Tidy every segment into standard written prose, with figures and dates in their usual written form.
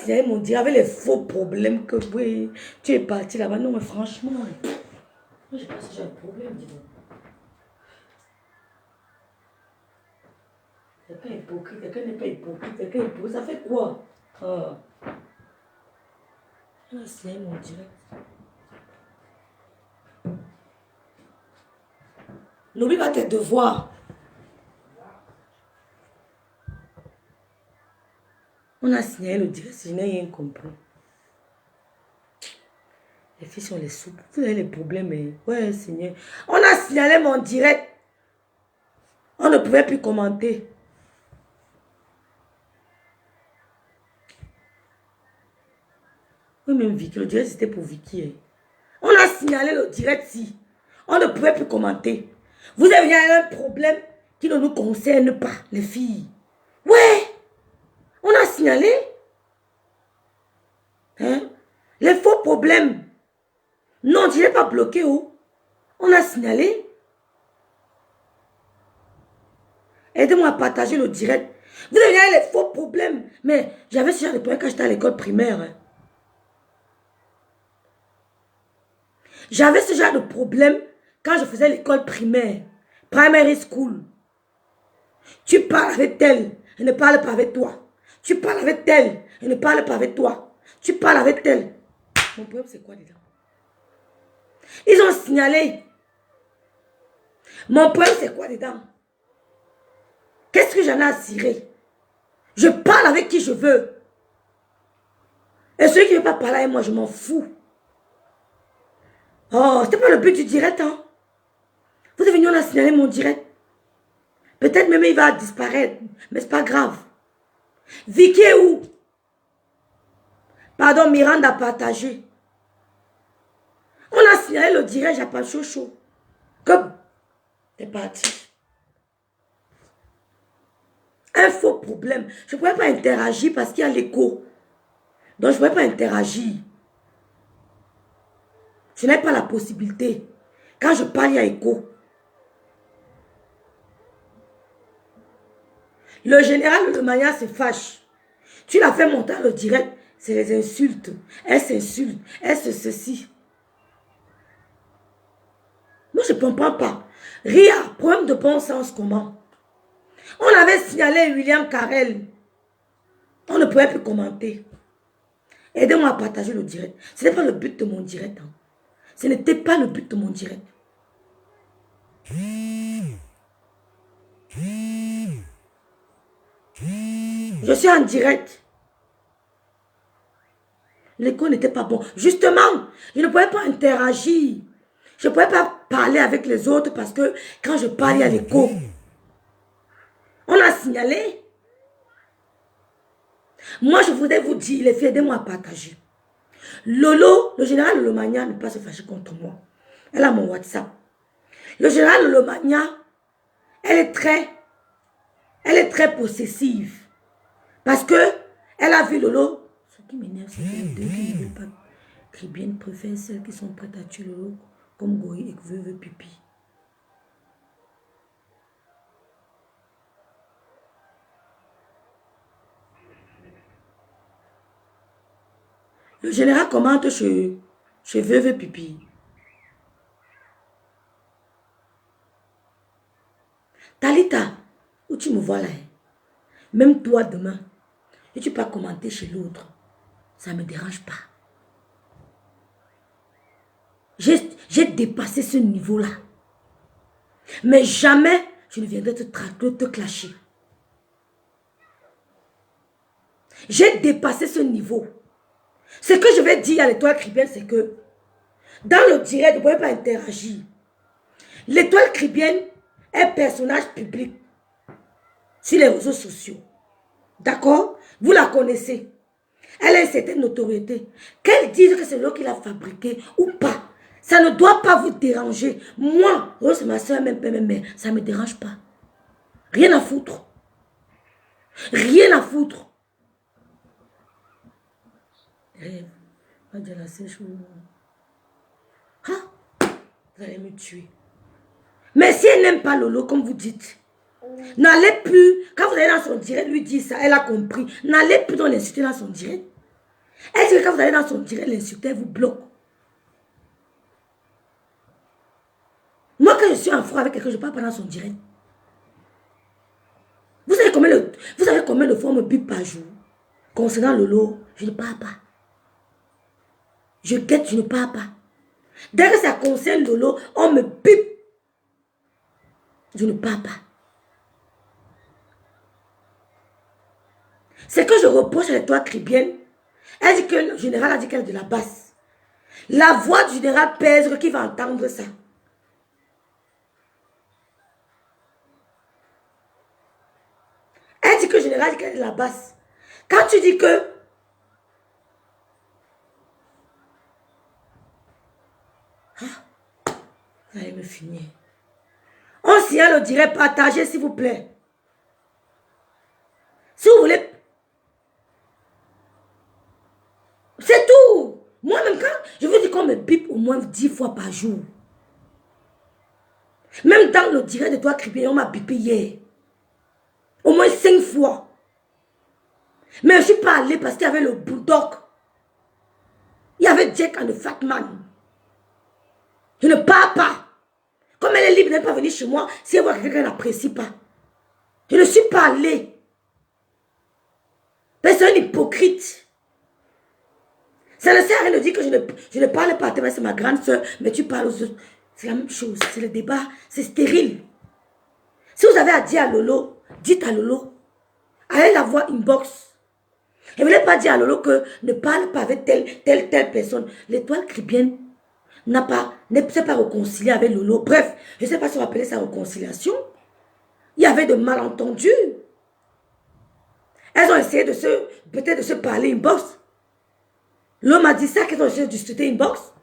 signalé mon direct avec les faux problèmes que oui, tu es parti là-bas. Non, mais franchement, moi, je pense que j'ai un problème, dis donc. Quelqu'un est hypocrite, quelqu'un n'est pas hypocrite, quelqu'un est hypocrite. Ça fait quoi? On a signalé mon direct. N'oublie pas tes devoirs. On a signalé le direct, je n'ai rien compris. Les filles sont les soupes. Vous avez les problèmes. Ouais, Seigneur. On a signalé mon direct. On ne pouvait plus commenter. Oui, même Vicky, le direct c'était pour Vicky. On a signalé le direct si. On ne pouvait plus commenter. Vous avez un problème qui ne nous concerne pas, les filles. Ouais. On a signalé. Hein? Les faux problèmes. Non, je n'ai pas bloqué. Oh. On a signalé. Aidez-moi à partager le direct. Vous avez les faux problèmes. Mais j'avais ce genre de problème quand j'étais à l'école primaire. Hein. J'avais ce genre de problème quand je faisais l'école primaire. Primary school. Tu parles avec elle, elle ne parle pas avec toi. Tu parles avec elle, elle ne parle pas avec toi. Tu parles avec elle. Mon problème, c'est quoi dedans? Ils ont signalé. Mon problème, c'est quoi dedans? Qu'est-ce que j'en ai à cirer? Je parle avec qui je veux. Et celui qui ne veut pas parler avec moi, je m'en fous. Oh, c'était pas le but du direct, hein? Vous êtes venu, on a signalé mon direct. Peut-être même il va disparaître, mais c'est pas grave. Vicky est où? Pardon, Miranda a partagé. On a signalé le direct, j'ai pas chaud. Comme, t'es parti. Un faux problème. Je ne pouvais pas interagir parce qu'il y a l'écho. Donc, je ne pouvais pas interagir. Je n'ai pas la possibilité. Quand je parle, il y a écho. Le général de Mania se fâche. Tu l'as fait monter le direct, c'est les insultes. Elle s'insulte, elle se ceci. Moi, je ne comprends pas. Ria, problème de bon sens, comment? On avait signalé William Carrel. On ne pouvait plus commenter. Aidez-moi à partager le direct. Ce n'est pas le but de mon direct. Hein. Ce n'était pas le but de mon direct. Je suis en direct. L'écho n'était pas bon. Justement, je ne pouvais pas interagir. Je ne pouvais pas parler avec les autres parce que quand je parle, il y a l'écho. On a signalé. Moi, je voudrais vous dire, les filles, aidez-moi à partager. Lolo, le général Lolo Magna ne peut pas se fâcher contre moi. Elle a mon WhatsApp. Le général Lolo Magna, elle est très possessive. Parce que elle a vu Lolo. Ce qui m'énerve, c'est que les deux qui ne veulent pas Cribienne préfèrent celles qui sont prêtes à tuer Lolo comme Goyi et veut pipi. Le général commente chez Veuve Pipi. Talita, où tu me vois là? Même toi demain, et tu peux pas commenter chez l'autre. Ça ne me dérange pas. J'ai dépassé ce niveau-là. Mais jamais je ne viendrai te clasher. J'ai dépassé ce niveau. Ce que je vais dire à l'étoile cribienne, c'est que dans le direct, vous ne pouvez pas interagir. L'étoile cribienne est personnage public sur les réseaux sociaux. D'accord? Vous la connaissez. Elle a une certaine notoriété. Qu'elle dise que c'est l'eau qui l'a fabriqué ou pas, ça ne doit pas vous déranger. Moi, c'est ma soeur, même mère, ça ne me dérange pas. Rien à foutre. Rien à foutre. Vous allez me tuer. Mais si elle n'aime pas Lolo, comme vous dites, n'allez plus, quand vous allez dans son direct, lui dire ça, elle a compris. N'allez plus dans l'insulter dans son direct. Est-ce que quand vous allez dans son direct, l'insulteur vous bloque? Moi, quand je suis en froid avec quelqu'un, je ne parle pas dans son direct. Vous savez combien de fois on me bip par jour? Concernant Lolo, je ne parle pas. Je guette, je ne parle pas. Dès que ça concerne Lolo, on me bip. Je ne parle pas. C'est que je reproche à l'étoile cribienne. Elle dit que le général a dit qu'elle est de la basse. La voix du général pèse, qui va entendre ça? Elle dit que le général dit qu'elle est de la basse. Quand tu dis que... Ah, vous allez me finir. On signale le direct, partagez s'il vous plaît. Si vous voulez... C'est tout. Moi-même, quand je veux dire qu'on me bip au moins 10 fois par jour. Même dans le direct de toi, Cribier, on m'a bipé hier. Au moins 5 fois. Mais je ne suis pas allée parce qu'il y avait le bulldog. Il y avait Jack and the Fat Man. Je ne parle pas. Comme elle est libre, elle n'est pas venue chez moi si elle voit quelqu'un qu'elle n'apprécie pas. Je ne suis pas allée. Mais c'est un hypocrite. Ça ne sert à rien de dire que je ne parle pas à toi, c'est ma grande soeur, mais tu parles aux autres. C'est la même chose, c'est le débat, c'est stérile. Si vous avez à dire à Lolo, dites à Lolo, allez la voir inbox. Et vous ne voulez pas dire à Lolo que ne parle pas avec telle personne. L'étoile cribienne ne s'est pas réconciliée avec Lolo. Bref, je ne sais pas si on va appeler ça réconciliation. Il y avait de malentendus. Elles ont essayé peut-être de se parler inbox. L'homme a dit ça, qu'elles ont essayé de discuter inbox.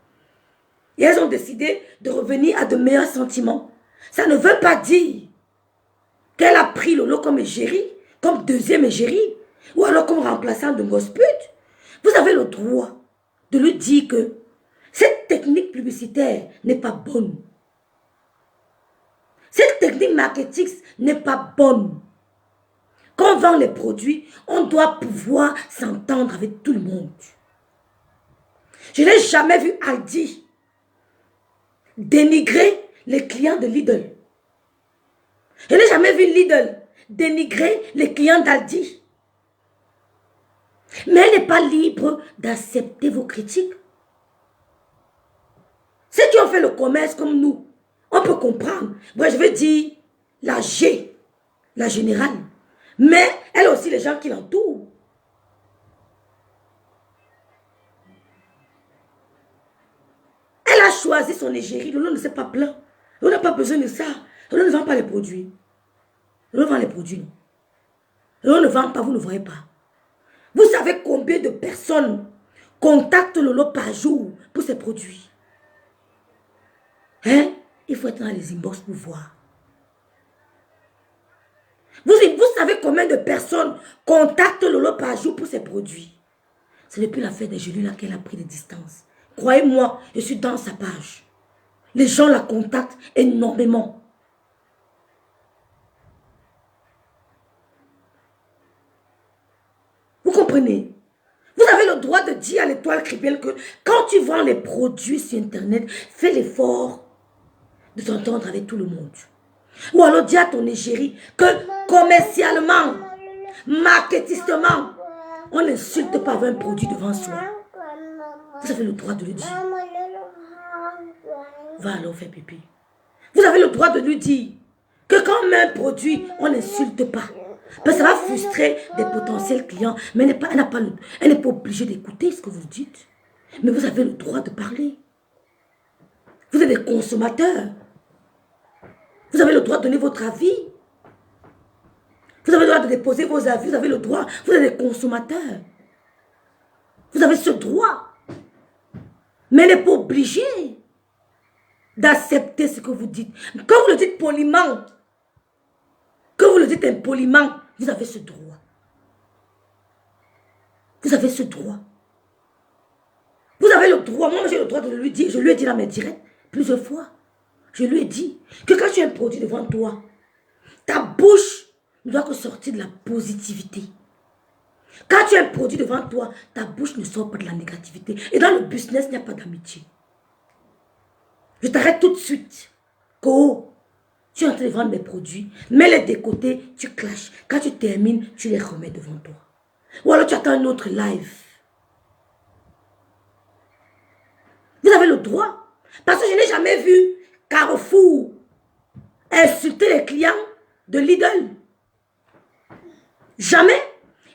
Et elles ont décidé de revenir à de meilleurs sentiments. Ça ne veut pas dire qu'elle a pris Lolo comme égérie, comme deuxième égérie, ou alors comme remplaçant de gospute. Vous avez le droit de lui dire que cette technique publicitaire n'est pas bonne. Cette technique marketing n'est pas bonne. Quand on vend les produits, on doit pouvoir s'entendre avec tout le monde. Je n'ai jamais vu Aldi dénigrer les clients de Lidl. Je n'ai jamais vu Lidl dénigrer les clients d'Aldi. Mais elle n'est pas libre d'accepter vos critiques. Ceux qui ont fait le commerce comme nous, on peut comprendre. Moi, je veux dire la G, la générale. Mais elle a aussi les gens qui l'entourent. Elle a choisi son égérie. Lolo ne s'est pas plaint. Lolo n'a pas besoin de ça. Lolo ne vend pas les produits. Lolo vend les produits. Lolo ne vend pas, vous ne voyez pas. Vous savez combien de personnes contactent Lolo par jour pour ses produits? Hein? Il faut être dans les inbox pour voir. Vous savez combien de personnes contactent Lolo par jour pour ses produits? C'est depuis la fête des Jolies là qu'elle a pris des distances. Croyez-moi, je suis dans sa page. Les gens la contactent énormément. Vous comprenez? Vous avez le droit de dire à l'étoile cribienne que quand tu vends les produits sur Internet, fais l'effort de t'entendre avec tout le monde. Ou alors dis à ton égérie que commercialement, marketistement, on n'insulte pas avec un produit devant soi. Vous avez le droit de le dire. Va alors faire pipi. Vous avez le droit de lui dire que quand on met un produit, on n'insulte pas. Parce que ça va frustrer des potentiels clients. Mais elle n'est pas obligée d'écouter ce que vous dites. Mais vous avez le droit de parler. Vous êtes des consommateurs. Vous avez le droit de donner votre avis. Vous avez le droit de déposer vos avis. Vous avez le droit. Vous êtes des consommateurs. Vous avez ce droit. Mais elle n'est pas obligée d'accepter ce que vous dites. Quand vous le dites poliment, que vous le dites impoliment, vous avez ce droit. Vous avez ce droit. Vous avez le droit. Moi, j'ai le droit de lui dire. Je lui ai dit dans mes directs plusieurs fois. Je lui ai dit que quand tu as un produit devant toi, ta bouche ne doit que sortir de la positivité. Quand tu as un produit devant toi, ta bouche ne sort pas de la négativité. Et dans le business, il n'y a pas d'amitié. Je t'arrête tout de suite. Ko, tu es en train de vendre mes produits, mets-les de côté, tu clashes. Quand tu termines, tu les remets devant toi. Ou alors tu attends un autre live. Vous avez le droit. Parce que je n'ai jamais vu Carrefour insulter les clients de Lidl. Jamais.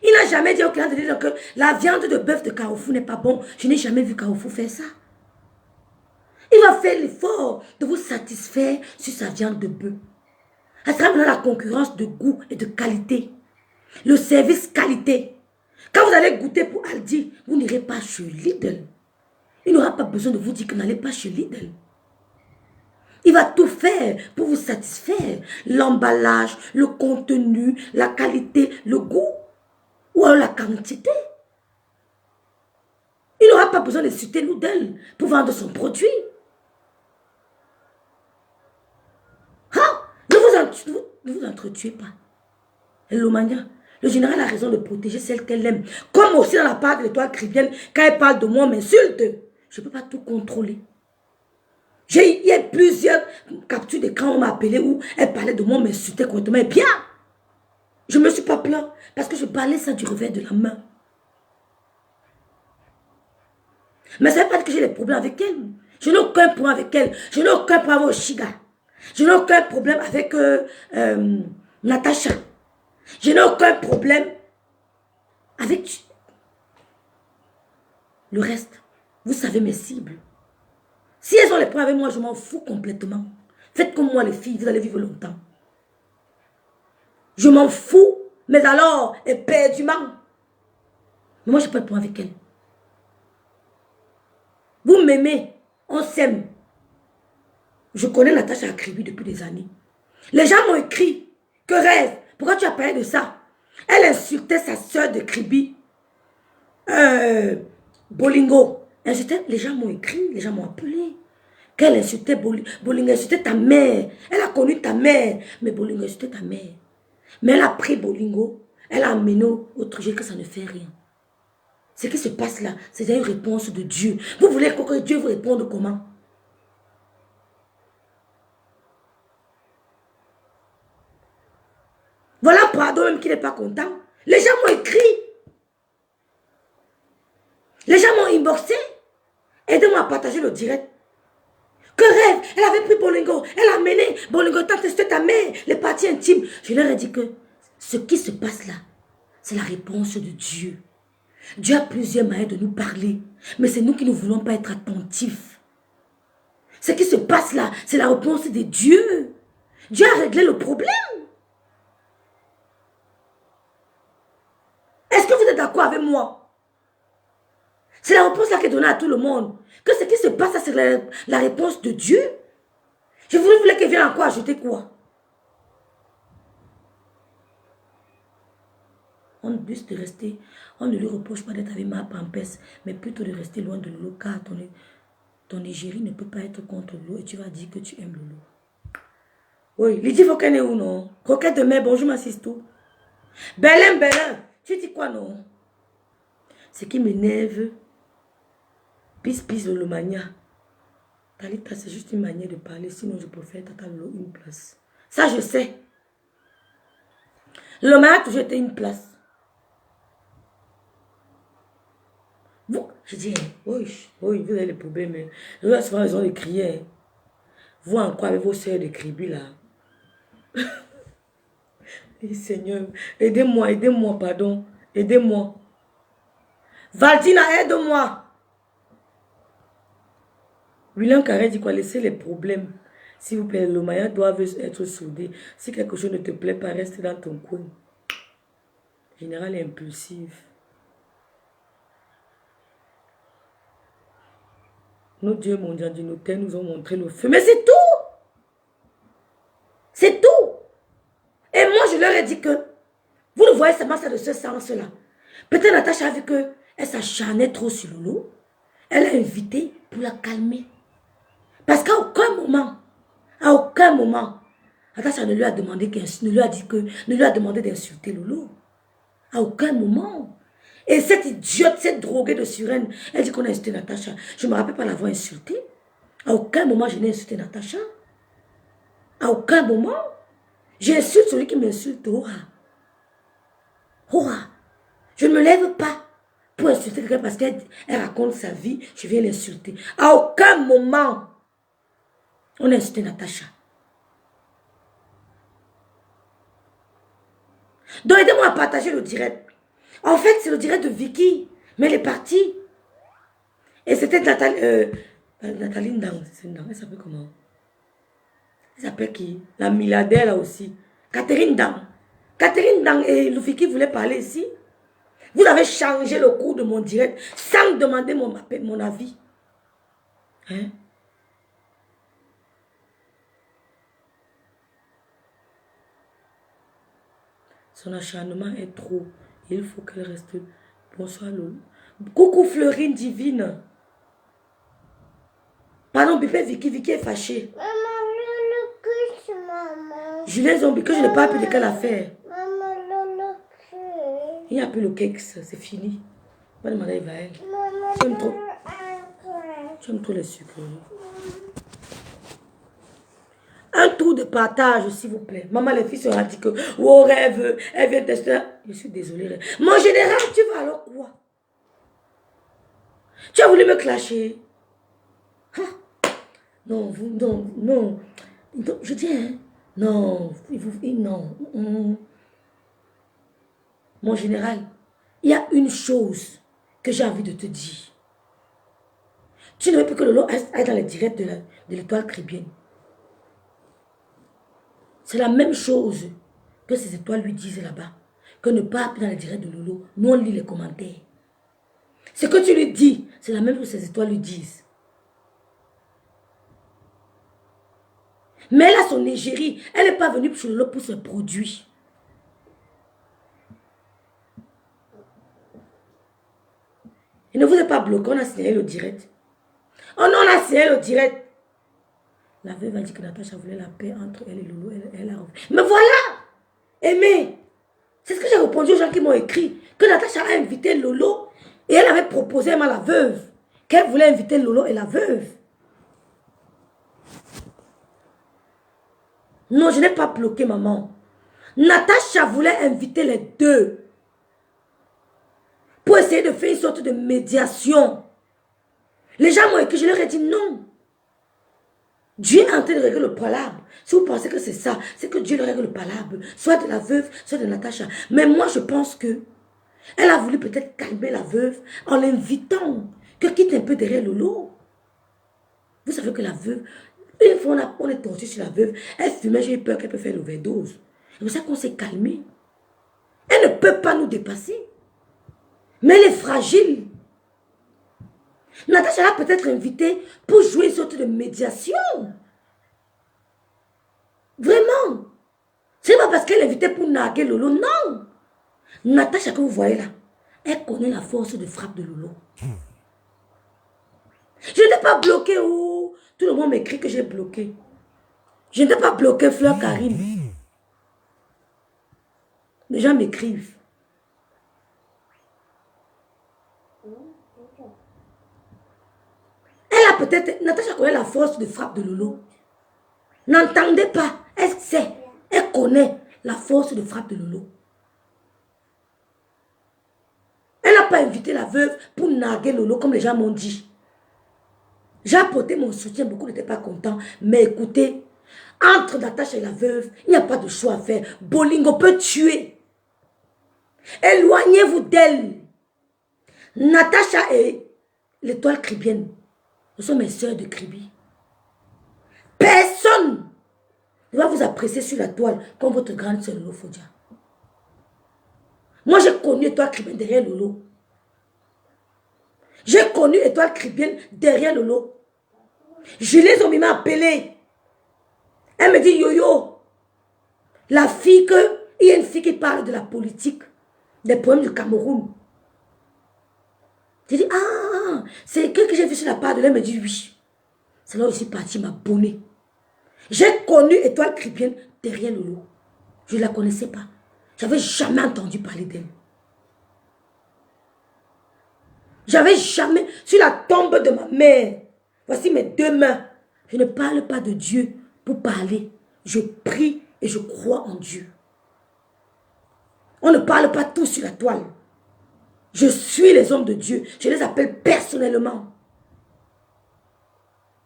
Il n'a jamais dit aux clients de Lidl que la viande de bœuf de Carrefour n'est pas bon. Je n'ai jamais vu Carrefour faire ça. Il va faire l'effort de vous satisfaire sur sa viande de bœuf. Ça sera maintenant la concurrence de goût et de qualité. Le service qualité. Quand vous allez goûter pour Aldi, vous n'irez pas chez Lidl. Il n'aura pas besoin de vous dire que n'allez pas chez Lidl. Il va tout faire pour vous satisfaire. L'emballage, le contenu, la qualité, le goût ou alors la quantité. Il n'aura pas besoin de citer Lidl pour vendre son produit. Ne vous entretuez pas. L'Omania, le général a raison de protéger celle qu'elle aime. Comme aussi dans la part de l'étoile chrétienne, quand elle parle de moi, m'insulte. Je ne peux pas tout contrôler. Il y a plusieurs captures d'écran où on m'a appelé où elle parlait de moi, m'insultait correctement. Et bien, je ne me suis pas plaint parce que je parlais ça du revers de la main. Mais ça ne veut pas dire que j'ai des problèmes avec elle. Je n'ai aucun problème avec elle. Je n'ai aucun problème avec Oshiga. Je n'ai aucun problème avec Natacha. Je n'ai aucun problème avec le reste. Vous savez mes cibles. Si elles ont les problèmes avec moi, je m'en fous complètement. Faites comme moi les filles, vous allez vivre longtemps. Je m'en fous, mais alors, éperdument. Mais moi, je n'ai pas de problème avec elle. Vous m'aimez, on s'aime. Je connais Natacha Akribi depuis des années. Les gens m'ont écrit, que rêve, pourquoi tu as parlé de ça? Elle insultait sa soeur de Kribi, Bolingo. Les gens m'ont écrit, les gens m'ont appelé. Qu'elle insultait Bolingo, insultait ta mère. Elle a connu ta mère, mais Bolingo insultait ta mère. Mais elle a pris Bolingo, elle a amené au truc que ça ne fait rien. Ce qui se passe là, c'est une réponse de Dieu. Vous voulez que Dieu vous réponde comment? Voilà pardon même qui n'est pas content. Les gens m'ont écrit. Les gens m'ont inboxé. Aidez-moi à partager le direct. Que rêve, elle avait pris Bolingo. Elle a amené Bolingo, t'as testé ta mère, les parties intimes. Je leur ai dit que ce qui se passe là, c'est la réponse de Dieu. Dieu a plusieurs moyens de nous parler. Mais c'est nous qui ne voulons pas être attentifs. Ce qui se passe là, c'est la réponse de Dieu. Dieu a réglé le problème. Est-ce que vous êtes d'accord avec moi? C'est la réponse là qui est donnée à tout le monde. Que ce qui se passe là, c'est la réponse de Dieu. Je voulais qu'il vienne encore ajouter quoi? On de rester, on ne lui reproche pas d'être avec ma pampesse, mais plutôt de rester loin de Lolo, car ton égérie ne peut pas être contre Lolo et tu vas dire que tu aimes Lolo. Oui, Lydie Foken est où non? Coquette de mer, bonjour ma tout. Belin, tu dis quoi non? Ce qui m'énerve, pisse le mania. Talita, c'est juste une manière de parler, sinon je préfère Tata Lolo une place. Ça je sais. Le mania a toujours été une place. Je dis, oui, vous avez les problèmes. Vous avez souvent raison de crier. Vous encore avec vos soeurs de Kribi là. Et Seigneur, aidez-moi, pardon. Aidez-moi. Valdina, aide-moi. William Carré dit quoi? Laissez les problèmes. S'il vous plaît, le maillot doit être soudé. Si quelque chose ne te plaît pas, reste dans ton coin. Général impulsif. Nos dieux mondiaux du notaire nous ont montré le feu. Mais c'est tout. C'est tout. Et moi, je leur ai dit que vous le voyez seulement ça de ce sens-là. Peut-être Natacha a vu qu'elle s'acharnait trop sur Lolo. Elle l'a invité pour la calmer. Parce qu'à aucun moment, Natacha ne lui a demandé d'insulter Lolo. À aucun moment. Et cette idiote, cette droguée de Suresnes, elle dit qu'on a insulté Natacha. Je ne me rappelle pas l'avoir insultée. À aucun moment, je n'ai insulté Natacha. À aucun moment. J'insulte celui qui m'insulte. Je ne me lève pas pour insulter quelqu'un parce qu'elle raconte sa vie. Je viens l'insulter. À aucun moment, on a insulté Natacha. Donc, aidez-moi à partager le direct. En fait, c'est le direct de Vicky. Mais elle est partie. Et c'était Nathalie Ndang. Elle s'appelle comment? Elle s'appelle qui? La milliardaire là aussi. Catherine Ndang. Catherine Ndang et Vicky voulaient parler ici. Vous avez changé le cours de mon direct sans demander mon avis. Hein? Son acharnement est trop. Il faut qu'elle reste. Bonsoir Lolo. Coucou Fleurine divine. Pardon, Bipé Vicky. Vicky est fâchée. Maman, Lolo couche, maman. Julien Zombie, que je n'ai pas appris de quelle affaire. Maman, Lolo couche. Il n'y a plus le cake, c'est fini. On va demander à elle. Maman, Tu aimes trop. Lolo, Tu aimes trop les sucres. Un tour de partage, s'il vous plaît. Maman, les filles se dit que, oh, rêve, elle vient tester. Je suis désolée. Mon général, tu vas alors quoi? Tu as voulu me clasher? Ah. Non, vous, non, non. Je dis, hein, non, non. Mon général, il y a une chose que j'ai envie de te dire. Tu ne veux plus que Lolo aille dans les directs de l'étoile caribéenne. C'est la même chose que ces étoiles lui disent là-bas. Que ne pas appeler dans les directs de Lolo. Nous, on lit les commentaires. Ce que tu lui dis, c'est la même chose que ces étoiles lui disent. Mais elle a son égérie. Elle n'est pas venue chez Lolo pour se produire. Et ne vous êtes pas bloqué, on a signalé le direct. Oh non, on a signalé le direct. La veuve a dit que Natacha voulait la paix entre elle et Lolo. Elle a... Mais voilà! Aimé! C'est ce que j'ai répondu aux gens qui m'ont écrit. Que Natacha a invité Lolo et elle avait proposé à la veuve qu'elle voulait inviter Lolo et la veuve. Non, je n'ai pas bloqué maman. Natacha voulait inviter les deux pour essayer de faire une sorte de médiation. Les gens m'ont écrit, je leur ai dit non. Dieu est en train de régler le palabre. Si vous pensez que c'est ça, c'est que Dieu le règle le palabre. Soit de la veuve, soit de Natacha. Mais moi, je pense que elle a voulu peut-être calmer la veuve en l'invitant que quitte un peu derrière Lolo. Vous savez que la veuve, une fois on est torché sur la veuve, elle fumait, j'ai eu peur qu'elle peut faire l'overdose. C'est pour ça qu'on s'est calmé. Elle ne peut pas nous dépasser. Mais elle est fragile. Natacha l'a peut-être invitée pour jouer une sorte de médiation. Vraiment. Ce n'est pas parce qu'elle est invitée pour narguer Lolo, non. Natacha que vous voyez là, elle connaît la force de frappe de Lolo. Je n'ai pas bloqué où tout le monde m'écrit que j'ai bloqué. Je n'ai pas bloqué Fleur Karim. Les gens m'écrivent. Elle a peut-être... Natacha connaît la force de frappe de Lolo. N'entendez pas. Elle sait. Elle connaît la force de frappe de Lolo. Elle n'a pas invité la veuve pour narguer Lolo comme les gens m'ont dit. J'ai apporté mon soutien, beaucoup n'étaient pas contents. Mais écoutez, entre Natacha et la veuve, il n'y a pas de choix à faire. Bolingo peut tuer. Éloignez-vous d'elle. Natacha et l'étoile caribéenne, ce sont mes sœurs de Kribi. Personne ne va vous apprécier sur la toile comme votre grande sœur Lolo Fodia. Moi, j'ai connu l'étoile caribéenne derrière Lolo. J'ai connu l'étoile caribéenne derrière Lolo. Julie Zombie m'a appelé. Elle me dit, Yo-Yo, la fille que... Il y a une fille qui parle de la politique, des problèmes du Cameroun. J'ai dit, ah, c'est que j'ai vu sur la part de elle. Elle me dit, oui. C'est là où je suis partie m'abonner. J'ai connu Étoile Caribéenne derrière Lolo. Je ne la connaissais pas. Je n'avais jamais entendu parler d'elle. J'avais jamais, sur la tombe de ma mère, voici mes 2 mains. Je ne parle pas de Dieu pour parler. Je prie et je crois en Dieu. On ne parle pas tous sur la toile. Je suis les hommes de Dieu. Je les appelle personnellement.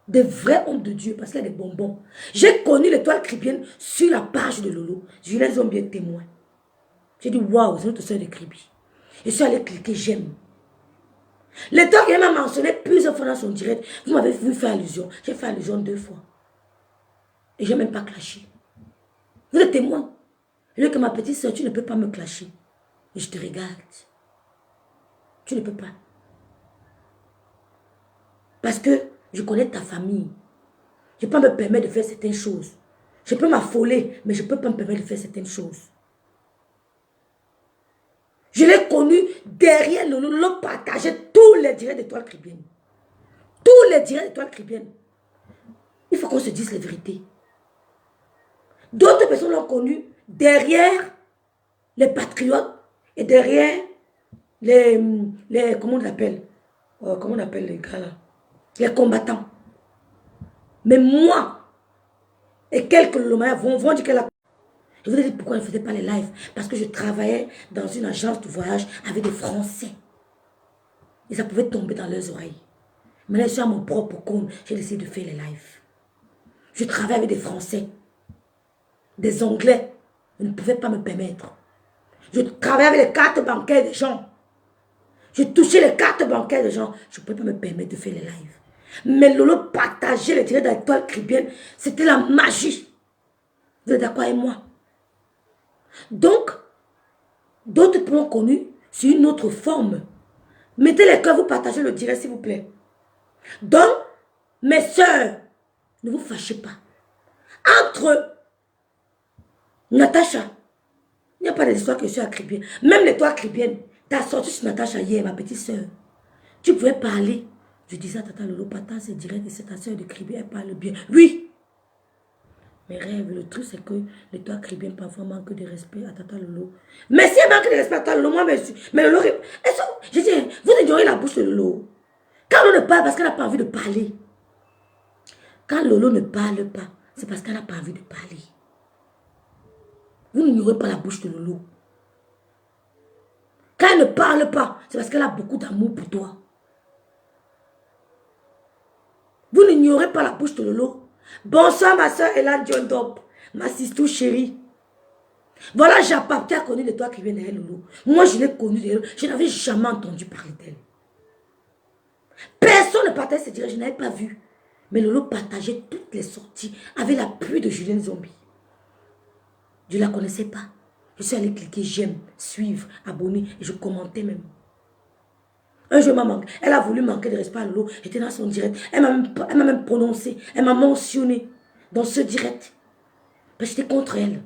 Des vrais hommes de Dieu, parce qu'il y a des bonbons. J'ai connu l'étoile chrétienne sur la page de Lolo. Je les ai bien témoins. J'ai dit, waouh, c'est notre soeur de Kribi. Je suis allé cliquer, j'aime. L'étoile qui m'a mentionné plusieurs fois dans son direct, vous m'avez vu faire allusion. J'ai fait allusion 2 fois. Et je n'ai même pas clashé. Vous êtes témoin. Je dis que ma petite soeur, tu ne peux pas me clasher. Et je te regarde. Tu ne peux pas. Parce que je connais ta famille. Je ne peux pas me permettre de faire certaines choses. Je peux m'affoler, mais je ne peux pas me permettre de faire certaines choses. Je l'ai connu derrière Lolo. Lolo partageait tous les directs d'étoiles chrétiennes. Tous les directs d'étoiles chrétiennes. Il faut qu'on se dise la vérité. D'autres personnes l'ont connu derrière les patriotes et derrière les comment on l'appelle? Comment on appelle les gars là? Les combattants. Mais moi, et quelques Lomaya vont dire qu'elle a... Je vous ai dit pourquoi je ne faisais pas les lives. Parce que je travaillais dans une agence de voyage avec des Français. Et ça pouvait tomber dans leurs oreilles. Maintenant, je suis à mon propre compte. J'ai décidé de faire les lives. Je travaille avec des Français. Des Anglais. Je ne pouvais pas me permettre. Je travaillais avec les cartes bancaires des gens. Je touchais les cartes bancaires des gens. Je ne pouvais pas me permettre de faire les lives. Mais Lolo partageait les directs de l'étoile chrétienne. C'était la magie. Vous êtes d'accord avec moi? Donc, d'autres l'ont connu sur une autre forme. Mettez les cœurs, vous partagez le direct, s'il vous plaît. Donc, mes soeurs, ne vous fâchez pas. Entre Natacha, il n'y a pas d'histoire que je suis à Cribien. Même l'étoile chrétienne, tu as sorti sur Natacha hier, ma petite soeur. Tu pouvais parler. Je disais à Tata Lolo, Pata, c'est direct et c'est ta soeur de Cribien, elle parle bien. Oui. Mes rêves, le truc, c'est que l'étoile chrétienne parfois manque de respect à Tata Lolo. Mais si elle manque de respect à Tata Lolo, moi, mais Lolo, je dis, vous ignorez la bouche de Lolo. Quand Lolo ne parle, parce qu'elle n'a pas envie de parler. Quand Lolo ne parle pas, c'est parce qu'elle n'a pas envie de parler. Vous n'ignorez pas la bouche de Lolo. Quand elle ne parle pas, c'est parce qu'elle a beaucoup d'amour pour toi. Vous n'ignorez pas la bouche de Lolo. Bonsoir ma soeur Elan John Dop, ma sister chérie. Voilà, Japap, tu as connu de toi qui vient derrière Lolo. Moi, je l'ai connu derrière Lolo. Je n'avais jamais entendu parler d'elle. Personne ne partageait ses directs, je n'avais pas vu. Mais Lolo partageait toutes les sorties avec l'appui de Julien Zombie. Je ne la connaissais pas. Je suis allée cliquer j'aime, suivre, abonner et je commentais même. Un jour, elle a voulu manquer de respect à Lolo. J'étais dans son direct. Elle m'a même prononcé. Elle m'a mentionné dans ce direct. Parce que j'étais contre elle.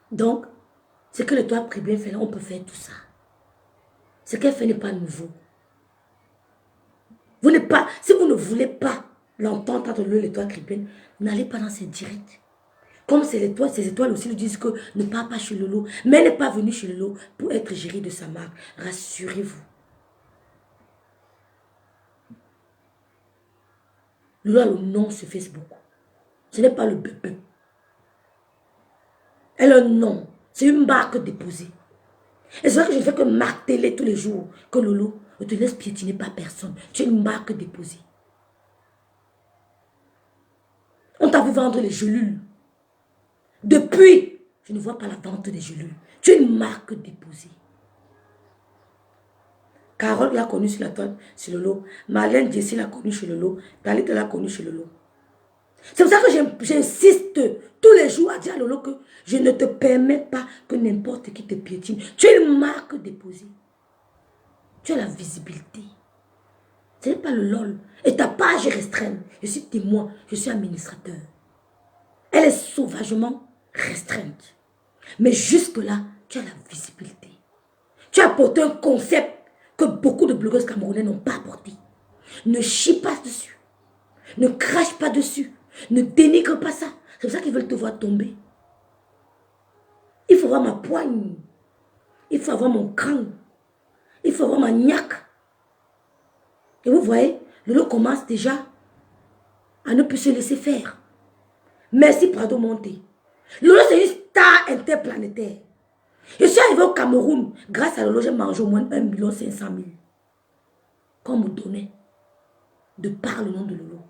Donc, ce que le toit pris bien fait, on peut faire tout ça. Ce qu'elle fait n'est pas nouveau. Si vous ne voulez pas l'entendre entre le toit chrétien, n'allez pas dans ces directs. Comme ces étoiles aussi nous disent que ne part pas chez Lolo. Mais elle n'est pas venue chez Lolo pour être gérée de sa marque. Rassurez-vous. Lolo a le nom sur Facebook. Ce n'est pas le bébé. Elle a un nom. C'est une marque déposée. Et c'est vrai que je ne fais que marteler tous les jours que Lolo ne te laisse piétiner par personne. Tu es une marque déposée. On t'a vu vendre les gelules. Depuis, je ne vois pas la vente des gelules. Tu es une marque déposée. Carole l'a connue sur la toile, sur Lolo. Marlène Jessie l'a connue chez Lolo. Dalit l'a connue chez Lolo. C'est pour ça que j'insiste tous les jours à dire à Lolo que je ne te permets pas que n'importe qui te piétine. Tu es une marque déposée. Tu as la visibilité. Ce n'est pas le LOL. Et ta page est restreinte. Je suis témoin, je suis administrateur. Elle est sauvagement restreinte. Mais jusque-là, tu as la visibilité. Tu as apporté un concept que beaucoup de blogueuses camerounais n'ont pas apporté. Ne chie pas dessus. Ne crache pas dessus. Ne dénigre pas ça. C'est pour ça qu'ils veulent te voir tomber. Il faut voir ma poigne. Il faut avoir mon crâne. Il faut avoir maniaque. Et vous voyez, Lolo commence déjà à ne plus se laisser faire. Merci Prado Monté. Lolo, c'est une star interplanétaire. Je suis arrivé au Cameroun. Grâce à Lolo, j'ai mangé au moins 1,5 million. Qu'on me donnait de par le nom de Lolo.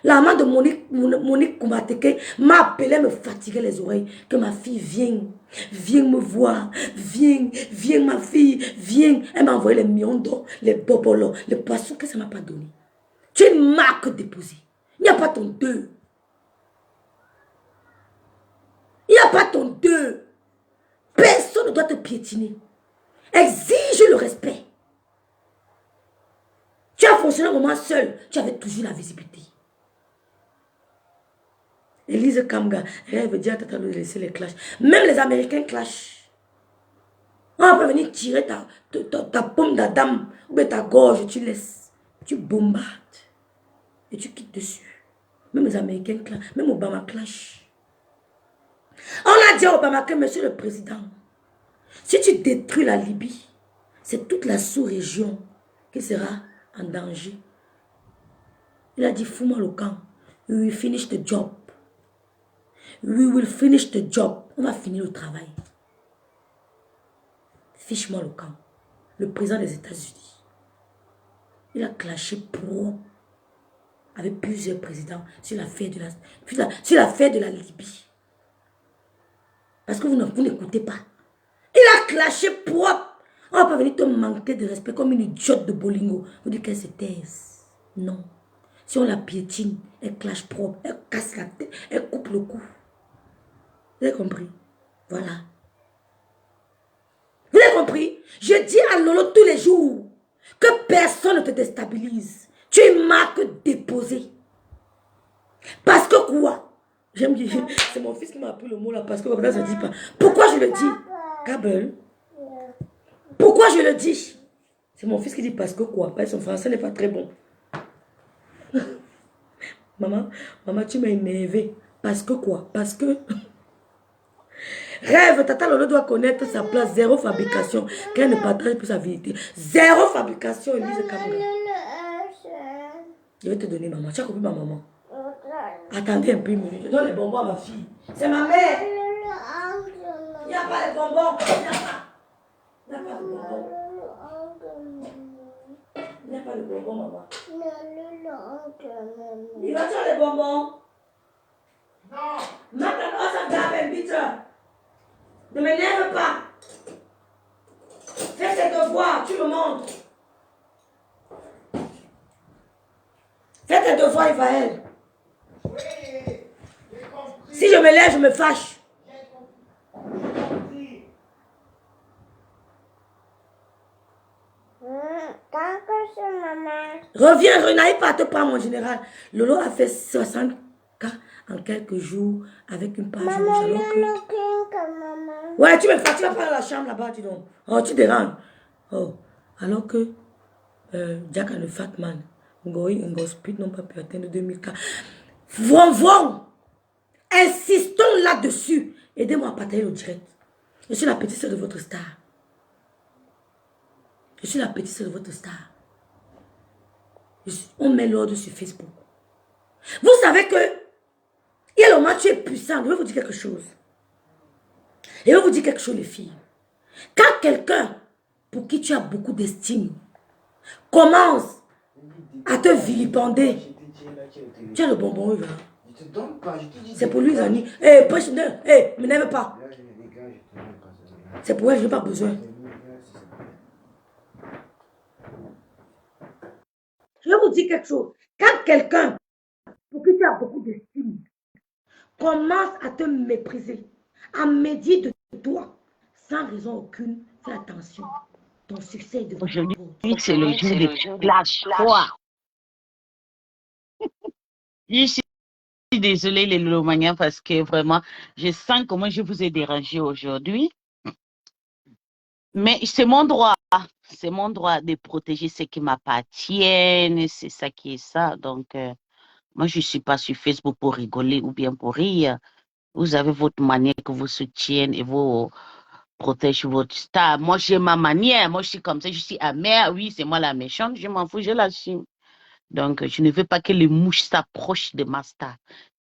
La maman de Monique Koumateke m'a appelé, me fatiguer les oreilles. Que ma fille vienne, viens me voir, viens ma fille, viens. Elle m'a envoyé les millions d'or, les bobolos, les poissons que ça ne m'a pas donné. Tu es une marque déposée. Il n'y a pas ton deux. Il n'y a pas ton deux. Personne ne doit te piétiner. Exige le respect. Tu as fonctionné comme moi seul. Tu avais toujours la visibilité. Elise Kamga, elle veut dire à Tata de laisser les clashs. Même les Américains clashent. On peut venir tirer ta pomme d'Adam ou bien ta gorge, tu laisses. Tu bombardes. Et tu quittes dessus. Même les Américains clashent. Même Obama clash. On a dit à Obama que monsieur le président, si tu détruis la Libye, c'est toute la sous-région qui sera en danger. Il a dit, fous-moi le camp. We will finish the job. We will finish the job. On va finir le travail. Fiche-moi le camp. Le président des États-Unis. Il a clashé pro avec plusieurs présidents sur l'affaire de la Libye. Parce que vous n'écoutez pas. Il a clashé propre. On ne va pas venir te manquer de respect comme une idiote de Bolingo. Vous dites qu'elle se taise. Non. Si on la piétine, elle clash propre. Elle casse la tête. Elle coupe le cou. Vous avez compris? Voilà. Vous avez compris? Je dis à Lolo tous les jours que personne ne te déstabilise. Tu es une marque déposée. Parce que quoi? J'aime dire, c'est mon fils qui m'a appris le mot là, parce que ça ne dit pas. Pourquoi je le dis? Kabel. Pourquoi je le dis? C'est mon fils qui dit parce que quoi? Parce que son français n'est pas très bon. Maman, tu m'as énervé. Parce que quoi? Parce que... Rêve, Tata Lolo doit connaître sa place. Zéro fabrication. Qu'elle ne partage plus sa vérité. Zéro fabrication, Elise Kamga. Je vais te donner maman. Tu as compris ma maman? Attendez un peu une minute. Je donne les bonbons à ma fille. C'est ma mère. Il n'y a pas de bonbons. Il n'y a pas de bonbons. Il n'y a pas de bonbons, maman. Il va faire les bonbons. Non. Maintenant, ça garde vite. Ne m'énerve pas. Fais tes devoirs, tu me montres. Fais tes devoirs, Evaël. Oui, j'ai compris. Si je me lève, je me fâche. J'ai compris. Reviens, Renaï, pas te prendre, mon général. Lolo a fait 60K en quelques jours avec une page rouge. Ouais, tu me fatigues, tu vas pas dans la chambre là-bas, dis donc. Oh, tu déranges. Oh, alors que Jack and the Fat Man, Ngoï et Ngospit n'ont pas pu atteindre 2000K. Von, insistons là-dessus. Aidez-moi à partager le direct. Je suis la petite sœur de votre star. Je suis la petite sœur de votre star. On met l'ordre sur Facebook. Vous savez que il y a le moment où tu es puissant. Je vais vous dire quelque chose. Je vais vous dire quelque chose, les filles. Quand quelqu'un pour qui tu as beaucoup d'estime commence à te vilipender, tu as le bonbon, là. C'est pour lui, Zani. Me n'aime pas. C'est pour elle, je n'ai pas besoin. Je vais vous dire quelque chose. Quand quelqu'un pour qui tu as beaucoup d'estime commence à te mépriser, à médire de toi, sans raison aucune, fais attention. Ton succès est devant. Aujourd'hui, c'est le jour des clashs. Je suis désolée, les Lolomaniens, parce que vraiment, je sens comment je vous ai dérangé aujourd'hui. Mais c'est mon droit. C'est mon droit de protéger ce qui m'appartiennent. C'est ça qui est ça. Donc, moi, je ne suis pas sur Facebook pour rigoler ou bien pour rire. Vous avez votre manière que vous soutiennent et vos protège votre star. Moi, j'ai ma manière. Moi, je suis comme ça. Je suis amère. Oui, c'est moi la méchante. Je m'en fous, je l'assume. Donc, je ne veux pas que les mouches s'approchent de ma star.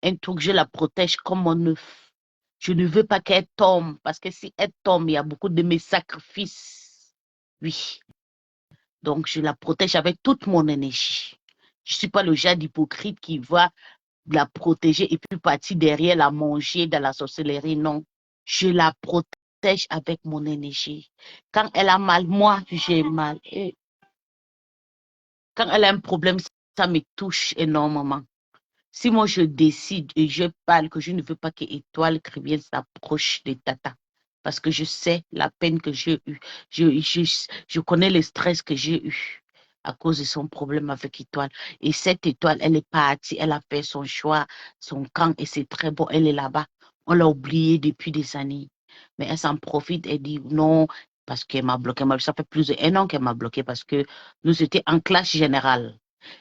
Un truc, je la protège comme mon œuf. Je ne veux pas qu'elle tombe. Parce que si elle tombe, il y a beaucoup de mes sacrifices. Oui. Donc, je la protège avec toute mon énergie. Je ne suis pas le genre d'hypocrite qui va la protéger et puis partir derrière la manger dans la sorcellerie. Non. Je la protège avec mon énergie. Quand elle a mal, moi, j'ai mal. Et quand elle a un problème, ça me touche énormément. Si moi je décide et je parle que je ne veux pas que Étoile Cribienne s'approche de Tata, parce que je sais la peine que j'ai eue, je connais le stress que j'ai eu à cause de son problème avec Étoile. Et cette Étoile, elle est partie, elle a fait son choix, son camp, et c'est très bon, elle est là-bas. On l'a oubliée depuis des années. Mais elle s'en profite, elle dit non, parce qu'elle m'a bloqué. Ça fait plus d'un an qu'elle m'a bloqué parce que nous étions en classe générale.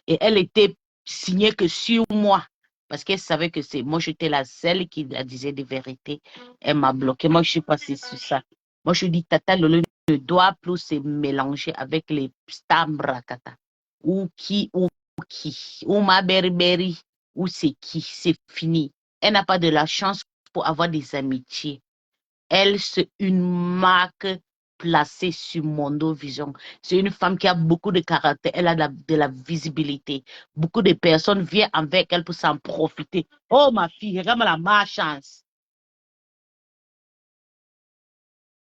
Et elle était signée que sur moi. Parce qu'elle savait que c'est moi, j'étais la seule qui la disait des vérités. Elle m'a bloqué. Moi, je suis passée sur ça. Moi, je dis, Tata Lolo ne doit plus se mélanger avec les Stambrakata. Ou qui, ou ma beriberi, ou c'est qui, c'est fini. Elle n'a pas de la chance pour avoir des amitiés. Elle, c'est une marque placée sur Mondo Vision. C'est une femme qui a beaucoup de caractère. Elle a de la visibilité. Beaucoup de personnes viennent avec elle pour s'en profiter. Oh, ma fille, regarde la malchance.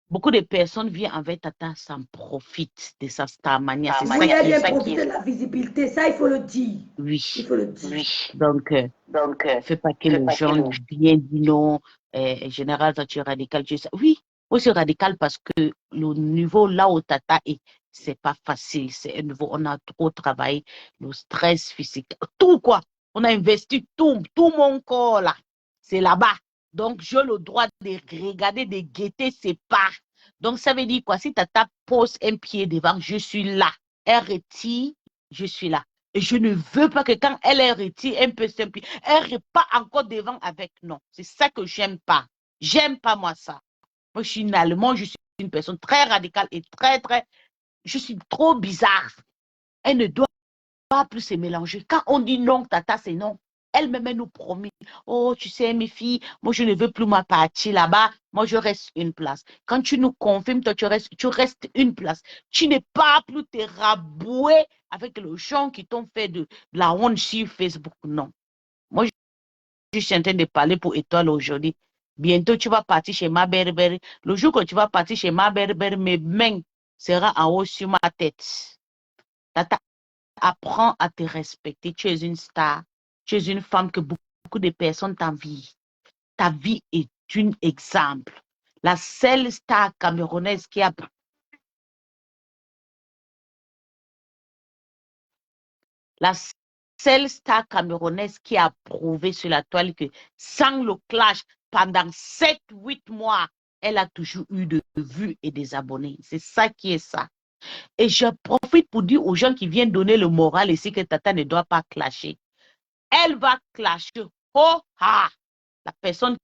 Beaucoup de personnes viennent avec Tata, s'en profitent de sa starmania. C'est ça Oui, elle qui vient est. profiter de la visibilité. Ça, il faut le dire. Oui. Il faut le dire. Oui. Donc, fais pas que les gens viennent dire non. Général, toi, tu es radical. Tu es ça. Oui, moi, je suis radical parce que le niveau là où Tata est, c'est pas facile. C'est un niveau, on a trop travaillé, le stress physique, tout quoi. On a investi tout mon corps là. C'est là-bas. Donc, j'ai le droit de regarder, de guetter ses pas. Donc, ça veut dire quoi? Si Tata pose un pied devant, je suis là. Elle retire, je suis là. Et je ne veux pas que quand elle est retirée un peu simple, elle repart encore devant avec non. C'est ça que j'aime pas. J'aime pas moi ça. Moi, je suis une Allemande, je suis une personne très radicale et je suis trop bizarre. Elle ne doit pas plus se mélanger. Quand on dit non, Tata, c'est non. Elle-même, elle nous promet. Oh, tu sais, mes filles, moi, je ne veux plus ma partie là-bas. Moi, je reste une place. Quand tu nous confirmes, toi, tu restes une place. Tu n'es pas plus te rabouer avec les gens qui t'ont fait de la honte sur Facebook. Non. Moi, je suis en train de parler pour Étoile aujourd'hui. Bientôt, tu vas partir chez ma berbère. Le jour que tu vas partir chez ma berbère, mes mains seront en haut sur ma tête. Tata, apprends à te respecter. Tu es une star. Tu es une femme que beaucoup de personnes t'envient. Ta vie est un exemple. La seule star camerounaise qui a la seule star camerounaise qui a prouvé sur la toile que sans le clash, pendant 7-8 mois, elle a toujours eu de vues et des abonnés. C'est ça qui est ça. Et je profite pour dire aux gens qui viennent donner le moral ici que Tata ne doit pas clasher. Elle va clasher. Oh, ah! La personne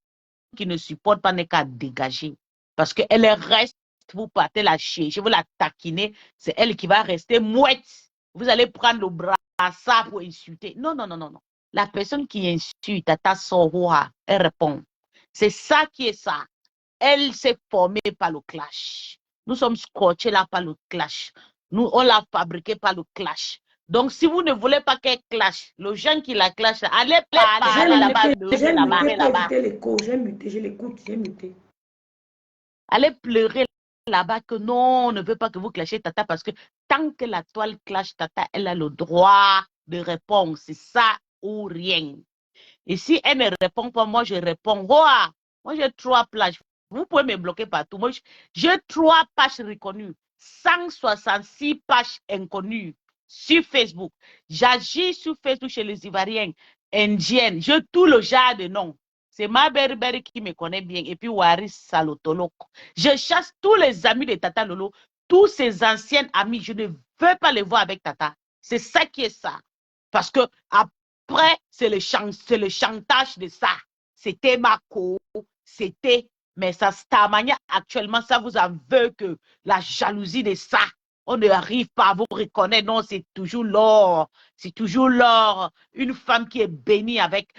qui ne supporte pas n'est qu'à dégager. Parce qu'elle reste, vous partez la chercher, vous la taquiner, c'est elle qui va rester mouette. Vous allez prendre le bras à ça pour insulter. Non, non, non, non, non. La personne qui insulte, Tata Soroa, elle répond. C'est ça qui est ça. Elle s'est formée par le clash. Nous sommes scotchés là par le clash. Nous, on l'a fabriqué par le clash. Donc, si vous ne voulez pas qu'elle clash, le gens qui la clash, allez parler là-bas. J'ai muté, je l'écoute, j'ai muté. Allez pleurer là-bas que non, on ne veut pas que vous clashez Tata parce que tant que la toile clash Tata, elle a le droit de répondre. C'est ça ou rien. Et si elle ne répond pas, moi je réponds. Wow, moi j'ai 3 pages. Vous pouvez me bloquer partout. Moi j'ai 3 pages reconnues. 166 pages inconnues sur Facebook. J'agis sur Facebook chez les Ivoiriens, Indiennes. J'ai tout le genre de noms. C'est ma berbère qui me connaît bien. Et puis Waris Salotolo. Je chasse tous les amis de Tata Lolo, tous ses anciens amis. Je ne veux pas les voir avec Tata. C'est ça qui est ça. Parce que après, c'est le chantage de ça. C'était Mako, c'était Mais ça, Starmania, actuellement, ça vous en veut que la jalousie de ça. On n'arrive pas à vous reconnaître. Non, c'est toujours l'or. C'est toujours l'or. Une femme qui est bénie avec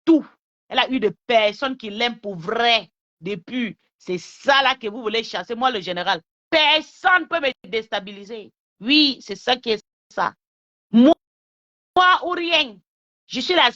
tout. Elle a eu de personnes qui l'aiment pour vrai depuis. C'est ça là que vous voulez chasser. Moi, le général, personne ne peut me déstabiliser. Oui, c'est ça qui est ça. Moi ou rien. Je suis la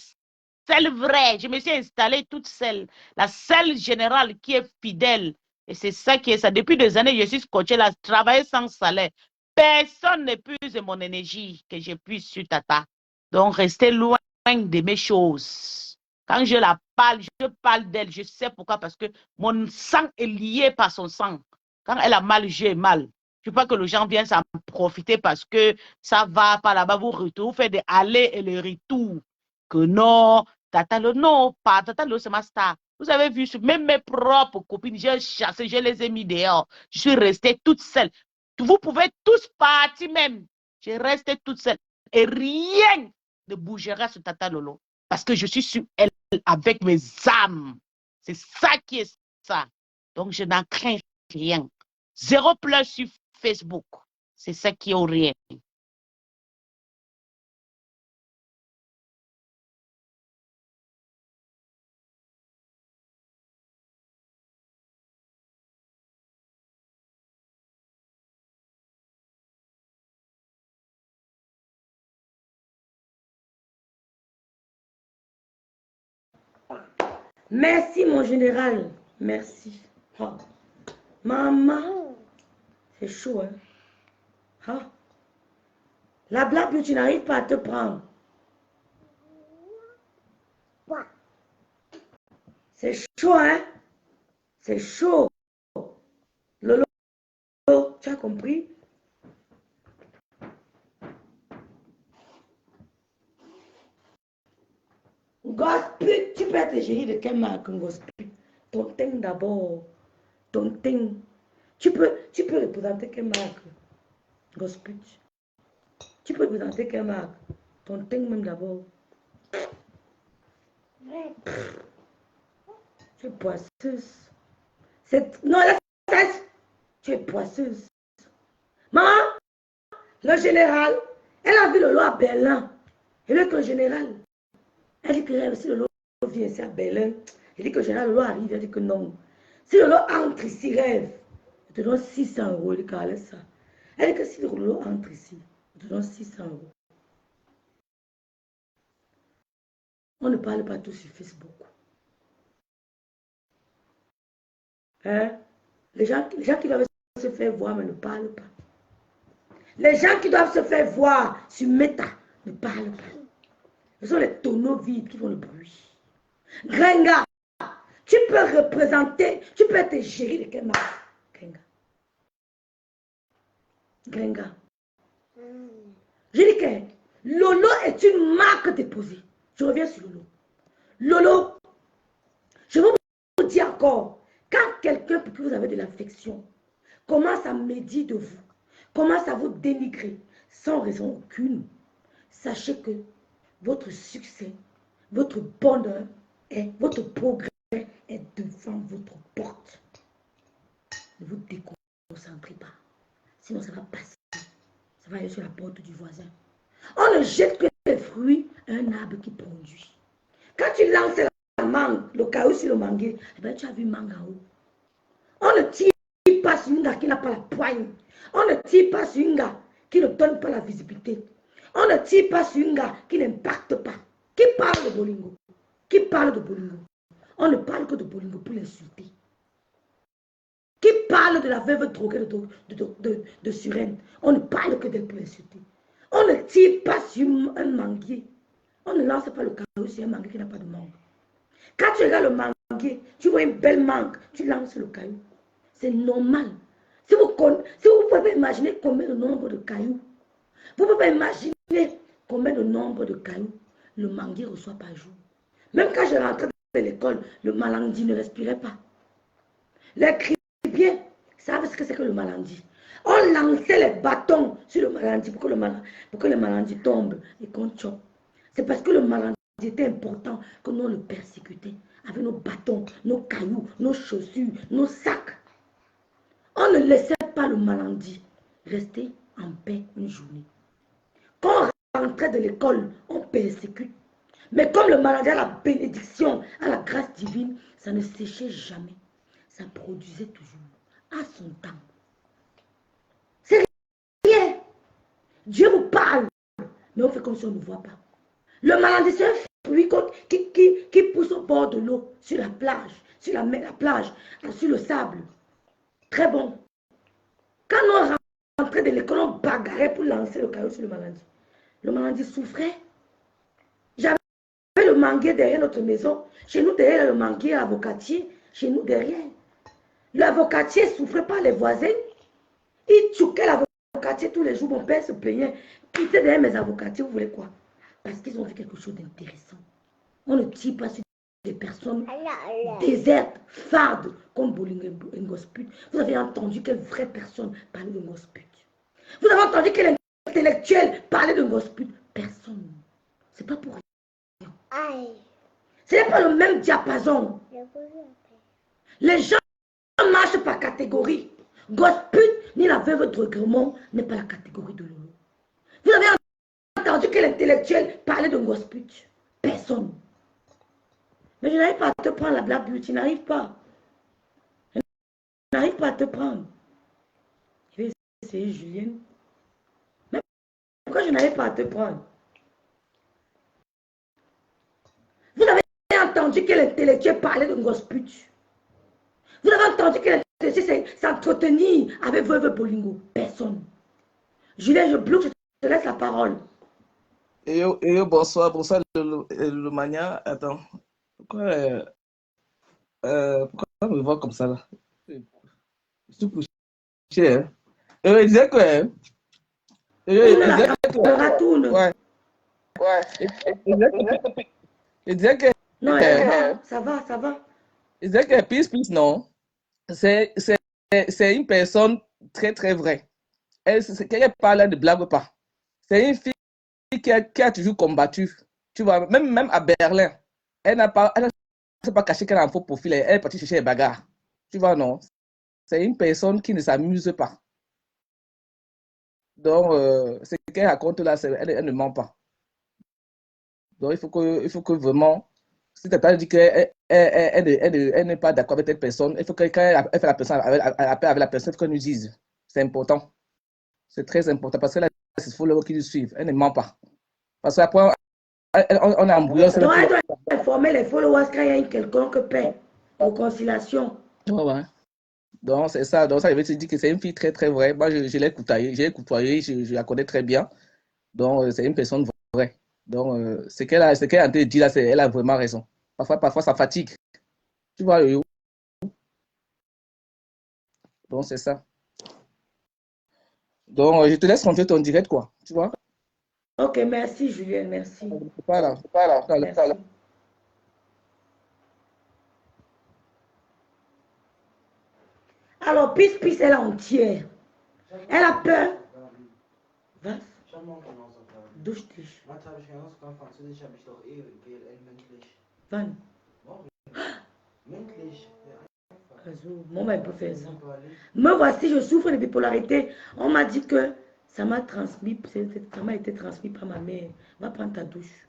seule vraie. Je me suis installée toute seule. La seule générale qui est fidèle. Et c'est ça qui est ça. Depuis des années, je suis scotchée là, travailler sans salaire. Personne n'épuise mon énergie que je puisse sur Tata. Donc, restez loin de mes choses. Quand je la parle, je parle d'elle. Je sais pourquoi. Parce que mon sang est lié par son sang. Quand elle a mal, j'ai mal. Je ne veux pas que les gens viennent s'en profiter parce que ça va pas là-bas, vous retournez, vous faites des allers et les retours. Que non, Tata Lo, non, pas Tata Lo, c'est ma star. Vous avez vu, même mes propres copines, j'ai chassé, je les ai mis dehors. Je suis restée toute seule. Vous pouvez tous partir même. Je restais toute seule. Et rien ne bougera sur Tata Lolo. Parce que je suis sur elle avec mes âmes. C'est ça qui est ça. Donc, je n'en crains rien. Zéro pleurs sur Facebook. C'est ça qui est rien. Merci, mon général. Merci. Oh. Maman, c'est chaud, hein? Oh. La blague, tu n'arrives pas à te prendre. C'est chaud, hein? C'est chaud. Lolo, tu as compris? Gospel, tu peux être géré de quelle marque, Gospel? Ton teint d'abord. Ton teint. Tu peux représenter quelle marque, Gospel? Tu peux représenter quelle marque? Ton teint même d'abord. Tu es poisseuse. Non, la cesse. Tu es poisseuse. Maman, le général, elle a vu le lot à Berlin. Et le général, elle dit que si le lot vient ici à Berlin, elle dit que le général, le lot arrive, elle dit que non. Si le lot entre ici, rêve, je te donne 600 euros. Elle dit qu'elle ça. Elle dit que si le lot entre ici, je te donne 600 euros. On ne parle pas tout sur Facebook. Hein? Les gens qui doivent se faire voir, mais ne parlent pas. Les gens qui doivent se faire voir sur Meta ne parlent pas. Ce sont les tonneaux vides qui font le bruit. Grenga, tu peux représenter, tu peux être géré de quelle marque? Grenga. Grenga. Je dis que Lolo est une marque déposée. Je reviens sur Lolo. Lolo, je veux vous dire encore, quand quelqu'un pour qui vous avez de l'affection commence à médire de vous, commence à vous dénigrer sans raison aucune, sachez que votre succès, votre bonheur et votre progrès est devant votre porte. Ne vous déconcentrez pas, sinon ça va passer, ça va aller sur la porte du voisin. On ne jette que les fruits à un arbre qui produit. Quand tu lances la mangue, le caillou sur le manguier, eh bien, tu as vu mangue en haut. On ne tire pas sur une gars qui n'a pas la poigne. On ne tire pas sur une gars qui ne donne pas la visibilité. On ne tire pas sur une gars qui n'impacte pas. Qui parle de Bolingo? Qui parle de Bolingo? On ne parle que de Bolingo pour l'insulter. Qui parle de la veuve droguée de Suresnes? On ne parle que d'elle pour l'insulter. On ne tire pas sur un manguier. On ne lance pas le caillou sur un manguier qui n'a pas de mangue. Quand tu regardes le manguier, tu vois une belle mangue, tu lances le caillou. C'est normal. Si vous pouvez imaginer combien de nombre de cailloux, vous pouvez imaginer combien de nombre de cailloux le manguier reçoit par jour. Même quand je rentrais de l'école, le malandi ne respirait pas. Les cribiers savent ce que c'est que le malandi. On lançait les bâtons sur le malandi pour que le malandi tombe et qu'on chope. C'est parce que le malandi était important que nous le persécutait. avec nos bâtons, nos cailloux, nos chaussures, nos sacs. On ne laissait pas le malandis rester en paix une journée. Quand on rentrait de l'école, on persécute. Mais comme le malandis a la bénédiction, a la grâce divine, ça ne séchait jamais. Ça produisait toujours à son temps. C'est rien. Dieu vous parle, mais on fait comme si on ne voit pas. Le malandis, c'est un fruit qui pousse au bord de l'eau, sur la plage, sur la plage, sur le sable. Très bon. Quand on rentrait de l'école, on bagarrait pour lancer le caillou sur le malandis. Le malandis souffrait. J'avais le manguier derrière notre maison. Chez nous, derrière le manguier, l'avocatier. Chez nous, derrière. L'avocatier souffrait par les voisins. Il tchouquait l'avocatier tous les jours. Mon père se plaignait. Il était derrière mes avocatiers. Vous voulez quoi? Parce qu'ils ont fait quelque chose d'intéressant. On ne tire pas sur des personnes désertes, fardes, comme Bolingo Ngosput. Vous avez entendu quelle vraie personne parlait de Ngosput? Vous avez entendu quel intellectuel parlait de Ngosput? Personne. C'est pas pour rien. Ce n'est pas le même diapason. Les gens marchent par catégorie. Ngosput ni la veuve de Regremont n'est pas la catégorie de Lolo. Vous avez entendu quel intellectuel parlait de Ngosput? Personne. Mais je n'arrive pas à te prendre la blague, tu n'arrives pas. Je n'arrive pas à te prendre. Je vais essayer, Julienne. Mais pourquoi je n'arrive pas à te prendre? Vous avez entendu quel intellectuel parlait de Ngosput? Vous avez entendu quel intellectuel s'entretenir avec Veuve Bolingo? Personne. Julien, je bloque, je te laisse la parole. Et bonsoir, le mania. Attends, pourquoi on me voit comme ça là? Je suis couché, hein? Il disait que. Il disait que. Non, ça va, ça va. Il disait que Peace, non. C'est une personne très, très vraie. Elle parle de blague pas. C'est une fille qui a toujours combattu. Tu vois, même à Berlin, elle ne s'est pas caché qu'elle a un faux profil. Elle est partie chercher les bagarres. Tu vois, non? C'est une personne qui ne s'amuse pas. Donc, ce qu'elle raconte là, elle ne ment pas. Donc, il faut que vraiment, si tu as dit qu'elle n'est pas d'accord avec cette personne, il faut qu'elle fait la personne, avec la personne qu'elle nous dise. C'est important. C'est très important parce que là, c'est followers qui nous suivent. Elle ne ment pas. Parce qu'après, on est embrouillé. Donc, elle doit informer les followers quand il y a une quelconque paix, réconciliation. Ouais. Donc, c'est ça. Donc, ça, je vais te dire que c'est une fille très, très vraie. Moi, je l'ai côtoyée, je la connais très bien. Donc, c'est une personne vraie. Donc, ce qu'elle a en train de dire là, elle a vraiment raison. Parfois, ça fatigue. Tu vois, donc, c'est ça. Donc, je te laisse confier ton direct, quoi. Tu vois? Ok, merci, Julien, merci. Voilà. Merci. Alors, Peace, elle est entière. Elle a peur. Was? Durch dich. Wann? Also, maman, elle peut faire ça. Me voici, je souffre de bipolarité. On m'a dit que ça m'a été transmis par ma mère. Va prendre ta douche.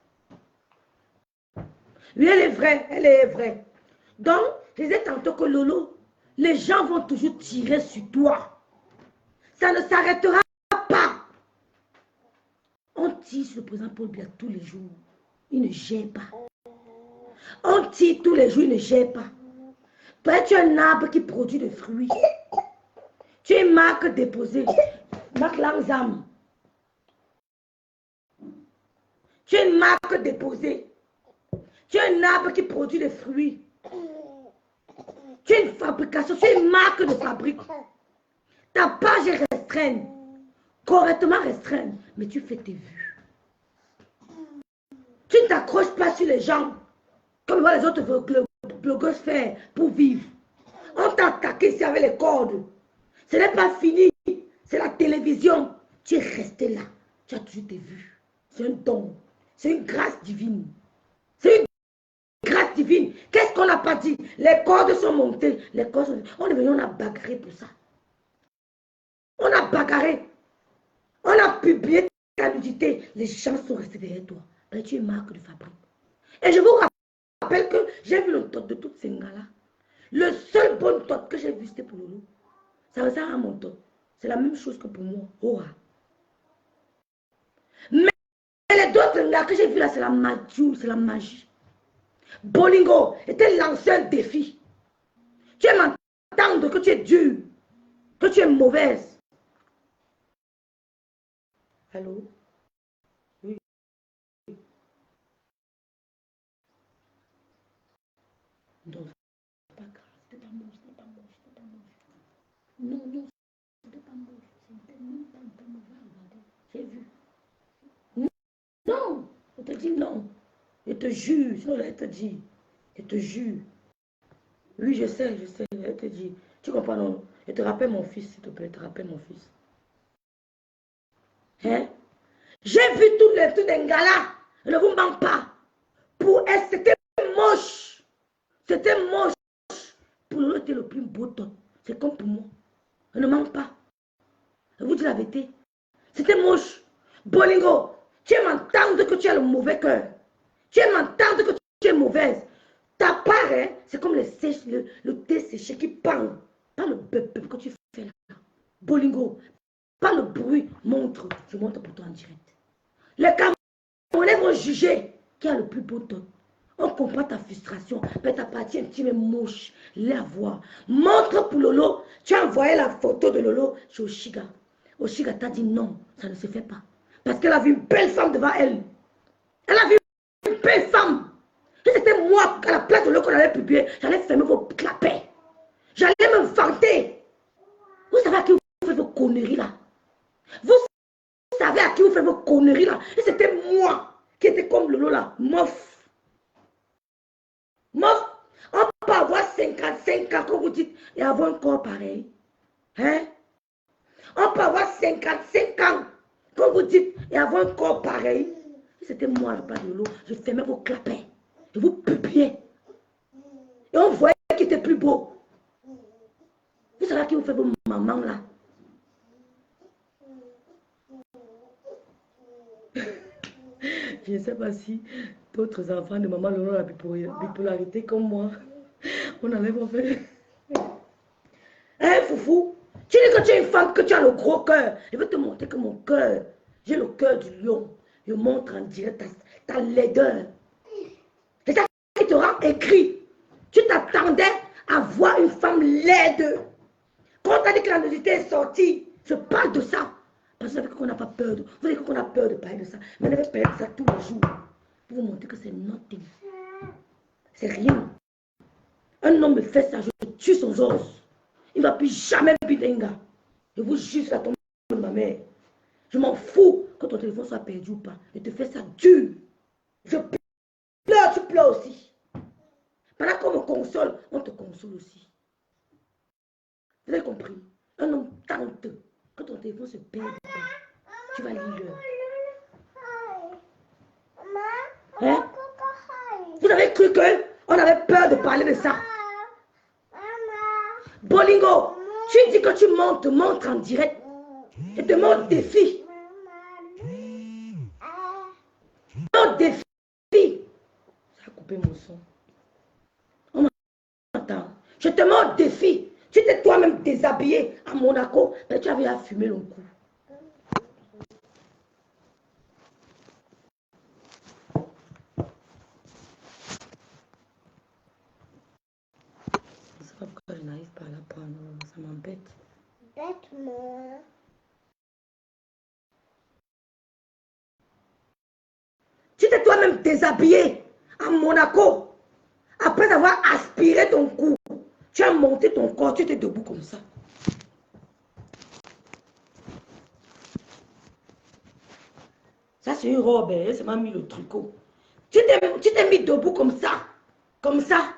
Oui, elle est vraie. Donc, je disais tantôt que Lolo, les gens vont toujours tirer sur toi. Ça ne s'arrêtera pas. On tire sur le président Paul Biya tous les jours. Il ne gère pas. On tire tous les jours, il ne gère pas. Toi, tu es un arbre qui produit des fruits. Tu es une marque déposée. Marque Langzam. Tu es une marque déposée. Tu es un arbre qui produit des fruits. Tu es une fabrication, tu es une marque de fabrique. Ta page est restreinte. Correctement restreinte. Mais tu fais tes vues. Tu ne t'accroches pas sur les gens. Comme les autres blogueurs faire pour vivre. On t'a attaqué ici avec les cordes. Ce n'est pas fini. C'est la télévision. Tu es resté là. Tu as toujours tes vues. C'est un don. C'est une grâce divine. C'est une grâce divine. divine. Qu'est-ce qu'on n'a pas dit? Les cordes sont montées. Les cordes sont... On est venu, on a bagarré pour ça. On a bagarré. On a publié ta nudité. Les gens sont restés derrière toi. Et tu es marque de fabrique. Et je vous rappelle que j'ai vu le tot de toutes ces gars-là. Le seul bon tot que j'ai vu, c'était pour Lolo. Ça ressemble à mon tot. C'est la même chose que pour moi. Oh. Mais les autres gars que j'ai vu là, c'est la magie. C'est la magie. Bolingo était lancé un défi. Tu aimes entendre que tu es dur, que tu es mauvaise. Allô? Oui. Non, c'est pas grave. C'était pas moche, c'était pas moche, c'était pas moche. Non, non, c'était pas moche. C'était même pas mauvais à regarder. J'ai vu. Non, je te dis non. Je te jure, sinon je te dis. Je te jure. Oui, je sais, je te dis. Tu comprends, non? Je te rappelle mon fils, s'il te plaît, je te rappelle mon fils. Hein? J'ai vu tous les gars là. Ne vous mens pas. Pour elle, c'était moche. C'était moche. Pour nous, c'était le plus beau temps. C'est comme pour moi. Je ne mens pas. Je vous dis la vérité. C'était moche. Bolingo, tu aimes entendre que tu as le mauvais cœur. Tu aimes entendre que tu es mauvaise. Ta part, hein, c'est comme le thé séché qui parle. Pas le beuh que tu fais là. Bolingo, pas le bruit. Montre. Je montre pour toi en direct. Les Camerounais vont juger qui a le plus beau ton. On comprend ta frustration. Mais ta partie intime est moche. La voix. Montre pour Lolo. Tu as envoyé la photo de Lolo chez Oshiga. Oshiga t'a dit non, ça ne se fait pas. Parce qu'elle a vu une belle femme devant elle. Elle a vu une belle femme. Si c'était moi, à la place de Lolo qu'on allait publier, j'allais fermer vos clapets. J'allais me vanter. Vous savez à qui vous faites vos conneries là? Vous savez à qui vous faites vos conneries là? Et c'était moi qui était comme Lolo là. Mof. Mof. On peut avoir 55 ans, comme vous dites, et avoir un corps pareil. Hein? On peut avoir 55 ans, comme vous dites, et avoir un corps pareil. Si c'était moi, le pas de Lolo, je fermais vos clapets. Je vous publiais. Et on voyait qui était plus beau. Vous savez à qui vous faites vos mamans là? Je ne sais pas si d'autres enfants de maman Lolo ont la bipolarité comme moi. On enlève en fait. Hein, Foufou? Tu dis que tu es une femme, que tu as le gros cœur. Je veux te montrer que mon cœur, j'ai le cœur du lion. Je montre en direct ta laideur. C'est ça qui te rend écrit. Tu t'attendais à voir une femme laide. Quand on t'a dit que la nudité est sortie, je parle de ça. Parce que vous savez qu'on n'a pas peur de... Vous savez qu'on a peur de parler de ça. Mais on avait parlé de ça tous les jours. Pour vous montrer que c'est nothing. C'est rien. Un homme me fait ça, je tue son os. Il ne va plus jamais bilingue. Je vous jure, ça tombe de ma mère. Je m'en fous que ton téléphone soit perdu ou pas. Je te fais ça dur. Je pleure, tu pleures aussi. Pendant qu'on me console, on te console aussi. Vous avez compris? Un homme tente que ton téléphone se perde ou pas. Tu vas lire l'heure. Hein? Vous avez cru qu'on avait peur de parler de ça? Bolingo, tu dis que tu montres en direct. Je te montre défi. Mon défi. Ça a coupé mon son. On m'entend. Je te montre défi. Tu t'es toi-même déshabillé à Monaco, mais tu avais à fumer le coup. Je ne sais pas pourquoi je n'arrive pas à la prendre. Ça m'embête. Bête-moi. Tu t'es toi-même déshabillé à Monaco. Après avoir aspiré ton cou, tu as monté ton corps, tu étais debout comme ça. Ça, c'est une robe, hein? Ça m'a mis le tricot. Tu t'es mis debout comme ça. Comme ça.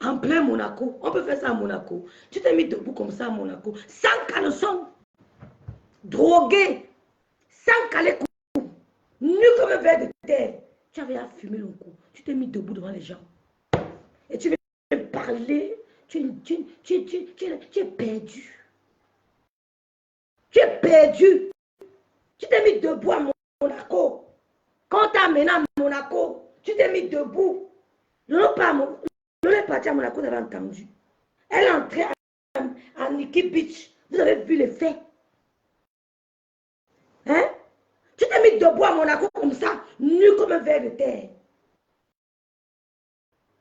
En plein Monaco. On peut faire ça à Monaco. Tu t'es mis debout comme ça à Monaco. Sans caleçon. Drogué. Sans calécou. Nu comme un verre de terre. Tu avais à fumer le coup. Tu t'es mis debout devant les gens. Et tu viens me parler, tu es perdu. Tu es perdu. Tu t'es mis debout à Monaco. Quand tu as amené à Monaco, tu t'es mis debout. Lolo est parti à Monaco, vous avez entendu. Elle est entrée à Nikki Beach. Vous avez vu les faits. Hein? Tu t'es mis debout à Monaco comme ça, nu comme un ver de terre.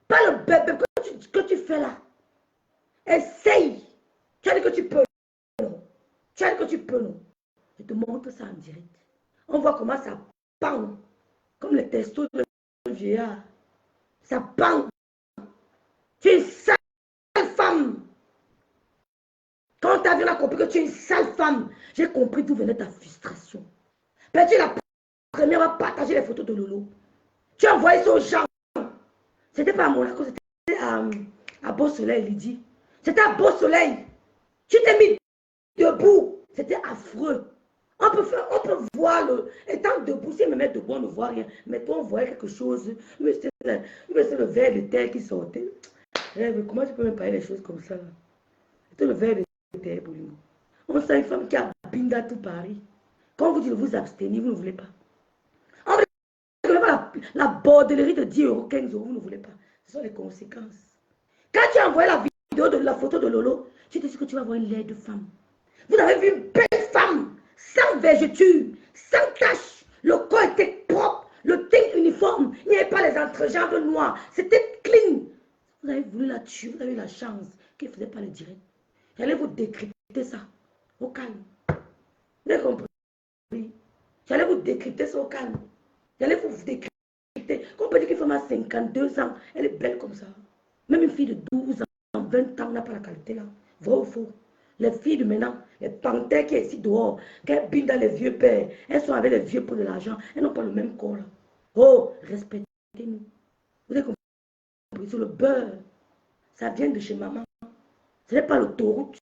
Pas le bébé que tu fais là. Essaye. Tu as dit que tu peux. Non. Tu as dit que tu peux, non. Je te montre ça en direct. On voit comment ça pend. Comme les testos de vieillard. Ça pend. Tu es une sale femme. Quand tu as vu, on a compris que tu es une sale femme. J'ai compris d'où venait ta frustration. Ben, tu es la première à partager les photos de Lolo. Tu as envoyé ça aux gens. C'était pas à Monaco, c'était à Beau Soleil, Lydie. C'était à Beau Soleil. Tu t'es mis debout. C'était affreux. On peut voir étant debout, si me met debout, on ne voit rien. Mais toi, on voyait quelque chose. Mais c'est le verre de terre qui sortait. Comment tu peux me parler des choses comme ça? C'était le verre de terre, Bolingo. On sent une femme qui a binda tout Paris. Quand vous dites de vous abstenir, vous ne voulez pas. On ne voulez pas la bordellerie de 10 euros, 15 euros, vous ne voulez pas. Ce sont les conséquences. Quand tu as envoyé la vidéo de la photo de Lolo, tu te dis que tu vas voir une laide femme. Vous avez vu une belle femme, sans vergeture, sans tache. Le corps était propre, le teint uniforme. Il n'y avait pas les entrejambes noires. C'était clean. Vous avez voulu la tuer, vous avez eu la chance qu'il ne faisait pas le direct. J'allais vous décrypter ça au calme. Vous avez compris? J'allais vous décrypter ça au calme. J'allais vous décrypter. Quand on peut dire qu'une femme a 52 ans, elle est belle comme ça. Même une fille de 12 ans, 20 ans n'a pas la qualité là. Vrai ou faux? Les filles de maintenant, les panthères qui sont ici dehors, qui bindent dans les vieux pères, elles sont avec les vieux pour de l'argent, elles n'ont pas le même corps là. Oh, respectez-nous. Vous avez compris? Sur le beurre, ça vient de chez maman. Ce n'est pas l'autoroute.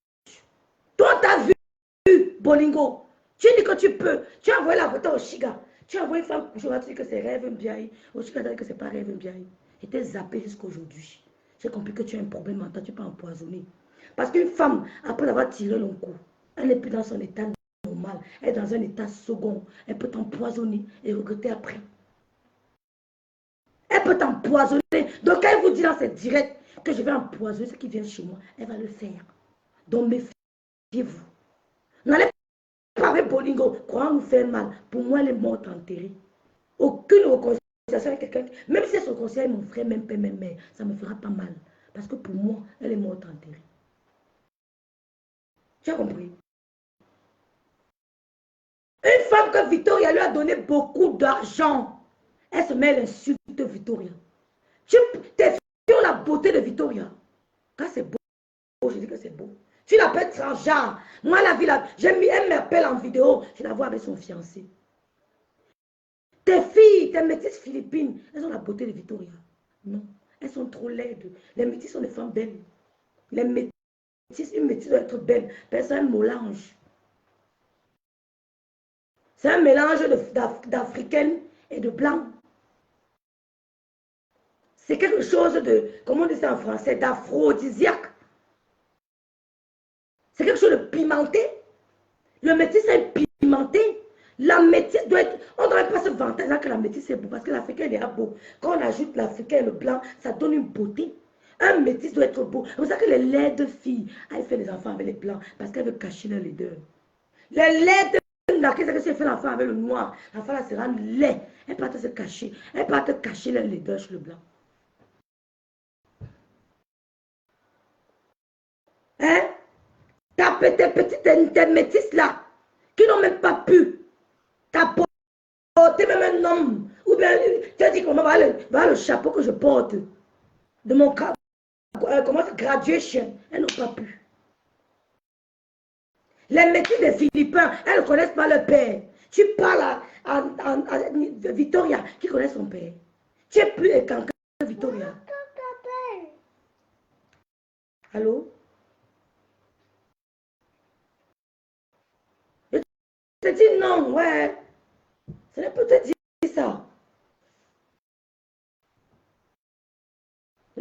Toi, tu as vu, Bolingo. Tu dis que tu peux. Tu as envoyé la photo au Chiga. Tu as envoyé une femme coucher, tu dis que c'est rêve Mbiaye. Au Chiga, tu dis que c'est pas rêve Mbiaye. J'étais zappé jusqu'à aujourd'hui. J'ai compris que tu as un problème mental, tu peux empoisonner. Parce qu'une femme, après avoir tiré le coup, elle n'est plus dans son état normal. Elle est dans un état second. Elle peut t'empoisonner et regretter après. Elle peut t'empoisonner. Donc, quand elle vous dit dans cette directe que je vais empoisonner ce qui vient chez moi, elle va le faire. Donc, méfiez-vous. N'allez pas avec Bolingo, croyant nous faire mal. Pour moi, elle est morte enterrée. Aucune réconciliation avec quelqu'un, même si elle se réconcilie avec mon frère, même père, même mère, ça me fera pas mal. Parce que pour moi, elle est morte enterrée. Tu as compris? Une femme que Victoria lui a donné beaucoup d'argent, elle se met à l'insulte de Victoria. Tes filles ont la beauté de Victoria. Quand c'est beau, je dis que c'est beau. Tu l'appelles transgenre. Moi, la vie, elle m'appelle en vidéo, je la vois avec son fiancé. Tes filles, tes métisses philippines, elles ont la beauté de Victoria. Non, elles sont trop laides. Les métisses sont des femmes belles. Les métisses, une métisse doit être belle. C'est un mélange. C'est un mélange d'africaine et de blanc. C'est quelque chose de, comment on dit ça en français, d'aphrodisiaque. C'est quelque chose de pimenté. Le métis est pimenté. La métisse doit être, on ne devrait pas se vanter là que la métisse est beau, parce que l'africain est beau. Quand on ajoute l'africain et le blanc, ça donne une beauté. Un métis doit être beau. C'est pour ça que les laides filles, elles font des enfants avec les blancs, parce qu'elles veulent cacher leur laideur. Les laides, qu'est-ce que si elle fait l'enfant avec le noir, l'enfant là sera laid. Elle peut se cacher. Elle peut te cacher leur laideur sur le blanc. Hein? Tes métisses là, qui n'ont même pas pu t'apporter même un homme. Ou bien, tu as dit comment va le chapeau que je porte de mon graduation. Elles n'ont pas pu. Les métisses des Philippins, elles ne connaissent pas leur père. Tu parles à Victoria qui connaît son père. Tu es plus écanqué que Victoria. Allô? Je te dis non, ouais. Ce n'est pas te dire ça.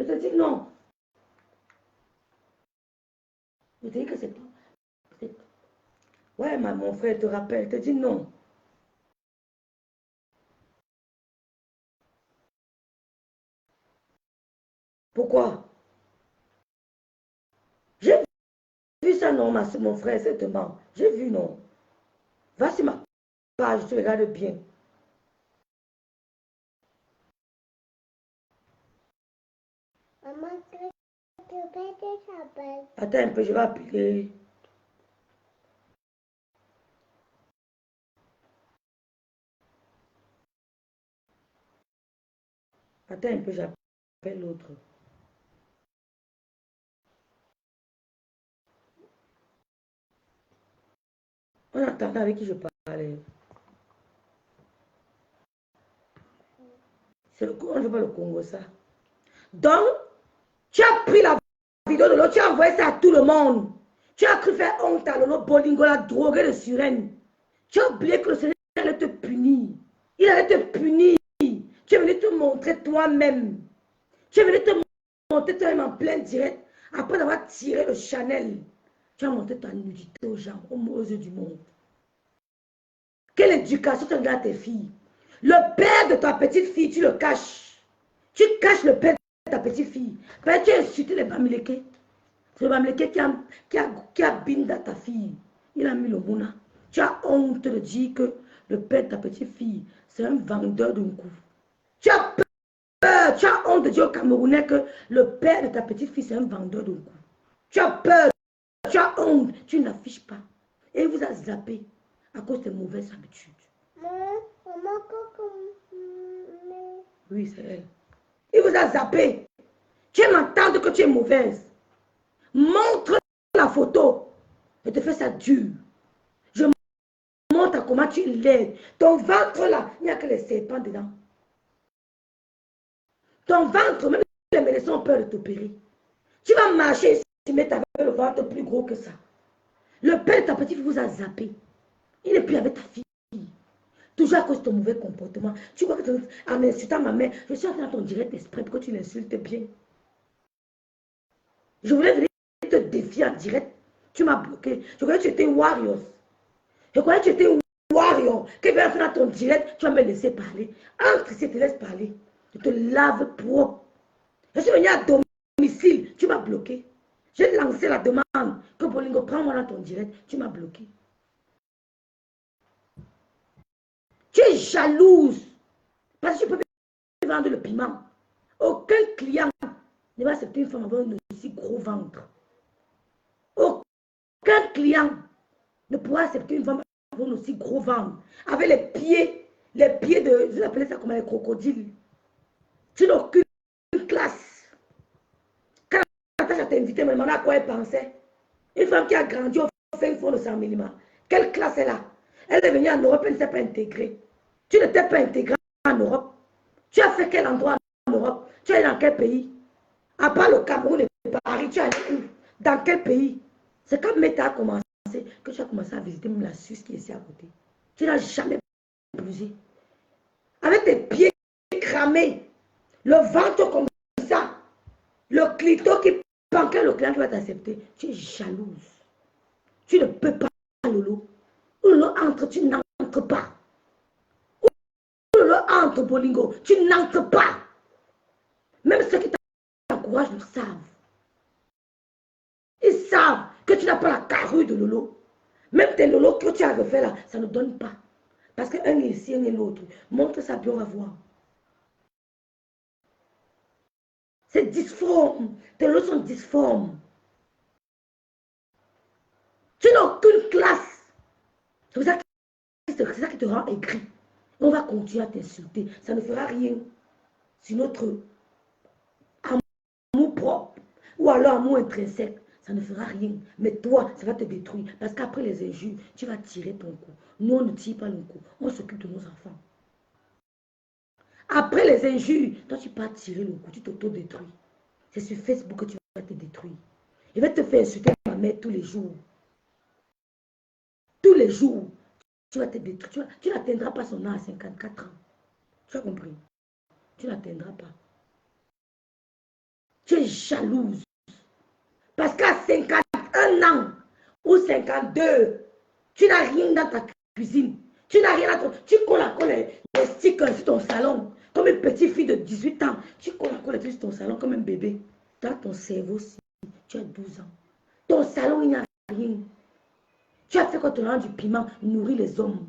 Je te dis non. Je te dis que c'est pas. Ouais, mon frère te rappelle. Je te dis non. Pourquoi? J'ai vu ça, non, mon frère, certainement. J'ai vu, non. Va sur ma page, tu regardes bien. Maman, tu peux te saper. Attends un peu, je vais appeler. Attends un peu, j'appelle l'autre. On entendait avec qui je parlais. On ne veut pas le Congo, ça. Donc, tu as pris la vidéo de l'autre, tu as envoyé ça à tout le monde. Tu as cru faire honte à Lolo Bolingo, la droguée de sirène. Tu as oublié que le Seigneur allait te punir. Il allait te punir. Tu es venu te montrer toi-même. Tu es venu te montrer toi-même en plein direct. Après avoir tiré le Chanel, tu as montré ta nudité aux gens, aux yeux du monde. Quelle éducation tu donnes à tes filles? Le père de ta petite fille, tu le caches. Tu caches le père de ta petite fille. Ben, tu as insulté les Bamileke. C'est le Bamileke qui a binda ta fille. Il a mis le mouna. Tu as honte de dire que le père de ta petite fille, c'est un vendeur d'un coup. Tu as peur, tu as honte de dire au Camerounais que le père de ta petite fille, c'est un vendeur d'un coup. Tu as peur, tu as honte, tu n'affiches pas. Et il vous a zappé à cause de mauvaises habitudes. Maman, Oui, c'est elle. Il vous a zappé. Tu m'entends que tu es mauvaise. Montre la photo. Je te fais ça dur. Je montre comment tu l'aides. Ton ventre là, il n'y a que les serpents dedans. Ton ventre, même les médecins ont peur de t'opérer. Tu vas marcher ici, mais tu as le ventre plus gros que ça. Le père de ta petite fille vous a zappé. Il n'est plus avec ta fille. Toujours à cause de ton mauvais comportement. Tu vois que en insultant ma mère, je suis en train de ton direct exprès pour que tu l'insultes bien. Je voulais venir te défier en direct. Tu m'as bloqué. Je croyais que tu étais warrior. Je croyais que tu étais warrior. Que bien faire ton direct, tu vas me laisser parler. Entre ici, je te laisse parler. Je te lave propre. Je suis venu à domicile. Tu m'as bloqué. J'ai lancé la demande que Bolingo, prends-moi dans ton direct. Tu m'as bloqué. Tu es jalouse. Parce que je peux vendre le piment. Aucun client ne va accepter une femme avec un aussi gros ventre. Aucun client ne pourra accepter une femme avec un aussi gros ventre. Avec les pieds de, vous appelez ça comme les crocodiles. Tu n'as aucune classe. Quand Natacha t'a invité, me demandait à quoi elle pensait. Une femme qui a grandi au fin fond de 100 mm. Quelle classe elle a? Elle est venue en Europe, elle ne s'est pas intégrée. Tu ne t'es pas intégrée en Europe. Tu as fait quel endroit en Europe? Tu es dans quel pays? À part le Cameroun et Paris, tu as où? Dans quel pays? C'est quand Meta a commencé que tu as commencé à visiter même la Suisse qui est ici à côté. Tu n'as jamais bougé. Avec tes pieds cramés, le ventre comme ça, le clito qui panquait le client qui va t'accepter. Tu es jalouse. Tu ne peux pas, Lolo. Où Lolo entre, tu n'entres pas. Où Lolo entre, Bolingo, tu n'entres pas. Même ceux qui t'encouragent le savent. Ils savent que tu n'as pas la carrure de Lolo. Même tes Lolo que tu as refait là, ça ne donne pas. Parce qu'un est ici, un est l'autre. Montre ça, puis on va voir. C'est difforme. Tes Lolos sont difformes. Tu n'as aucune classe. C'est ça qui te rend aigri. On va continuer à t'insulter. Ça ne fera rien sur notre amour propre ou alors amour intrinsèque. Ça ne fera rien. Mais toi, ça va te détruire. Parce qu'après les injures, tu vas tirer ton coup. Nous, on ne tire pas le coup. On s'occupe de nos enfants. Après les injures, toi, tu peux tirer le coup. Tu t'auto-détruis. C'est sur Facebook que tu vas te détruire. Il va te faire insulter ma mère tous les jours. Tous les jours. Tu vas te détruire. Tu n'atteindras pas son âge à 54 ans. Tu as compris? Tu n'atteindras pas. Tu es jalouse. Parce qu'à 51 ans ou 52, tu n'as rien dans ta cuisine. Tu n'as rien dans ton... Tu colles les stickers sur ton salon. Comme une petite fille de 18 ans. Tu colles les trucs sur ton salon comme un bébé. Dans ton cerveau aussi, tu as 12 ans. Ton salon, il n'y a rien. Tu as fait quand tu as du piment, nourrir les hommes.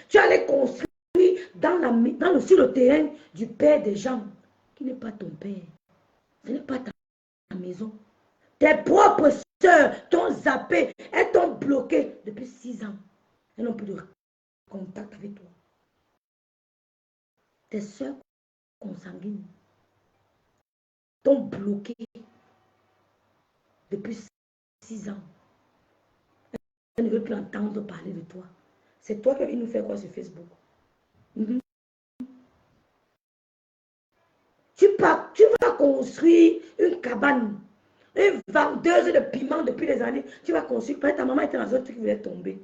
Tu as les construit sur le terrain du père des gens, qui n'est pas ton père. Ce n'est pas ta maison. Tes propres sœurs t'ont zappé, elles t'ont bloqué depuis 6 ans. Elles n'ont plus de contact avec toi. Tes sœurs consanguines t'ont bloqué depuis 6 ans. Elles ne veulent plus entendre parler de toi. C'est toi qui viens nous faire quoi sur Facebook? Tu vas construire une cabane, une vendeuse de piment depuis des années. Tu vas construire, ta maman était dans un truc qui voulait tomber.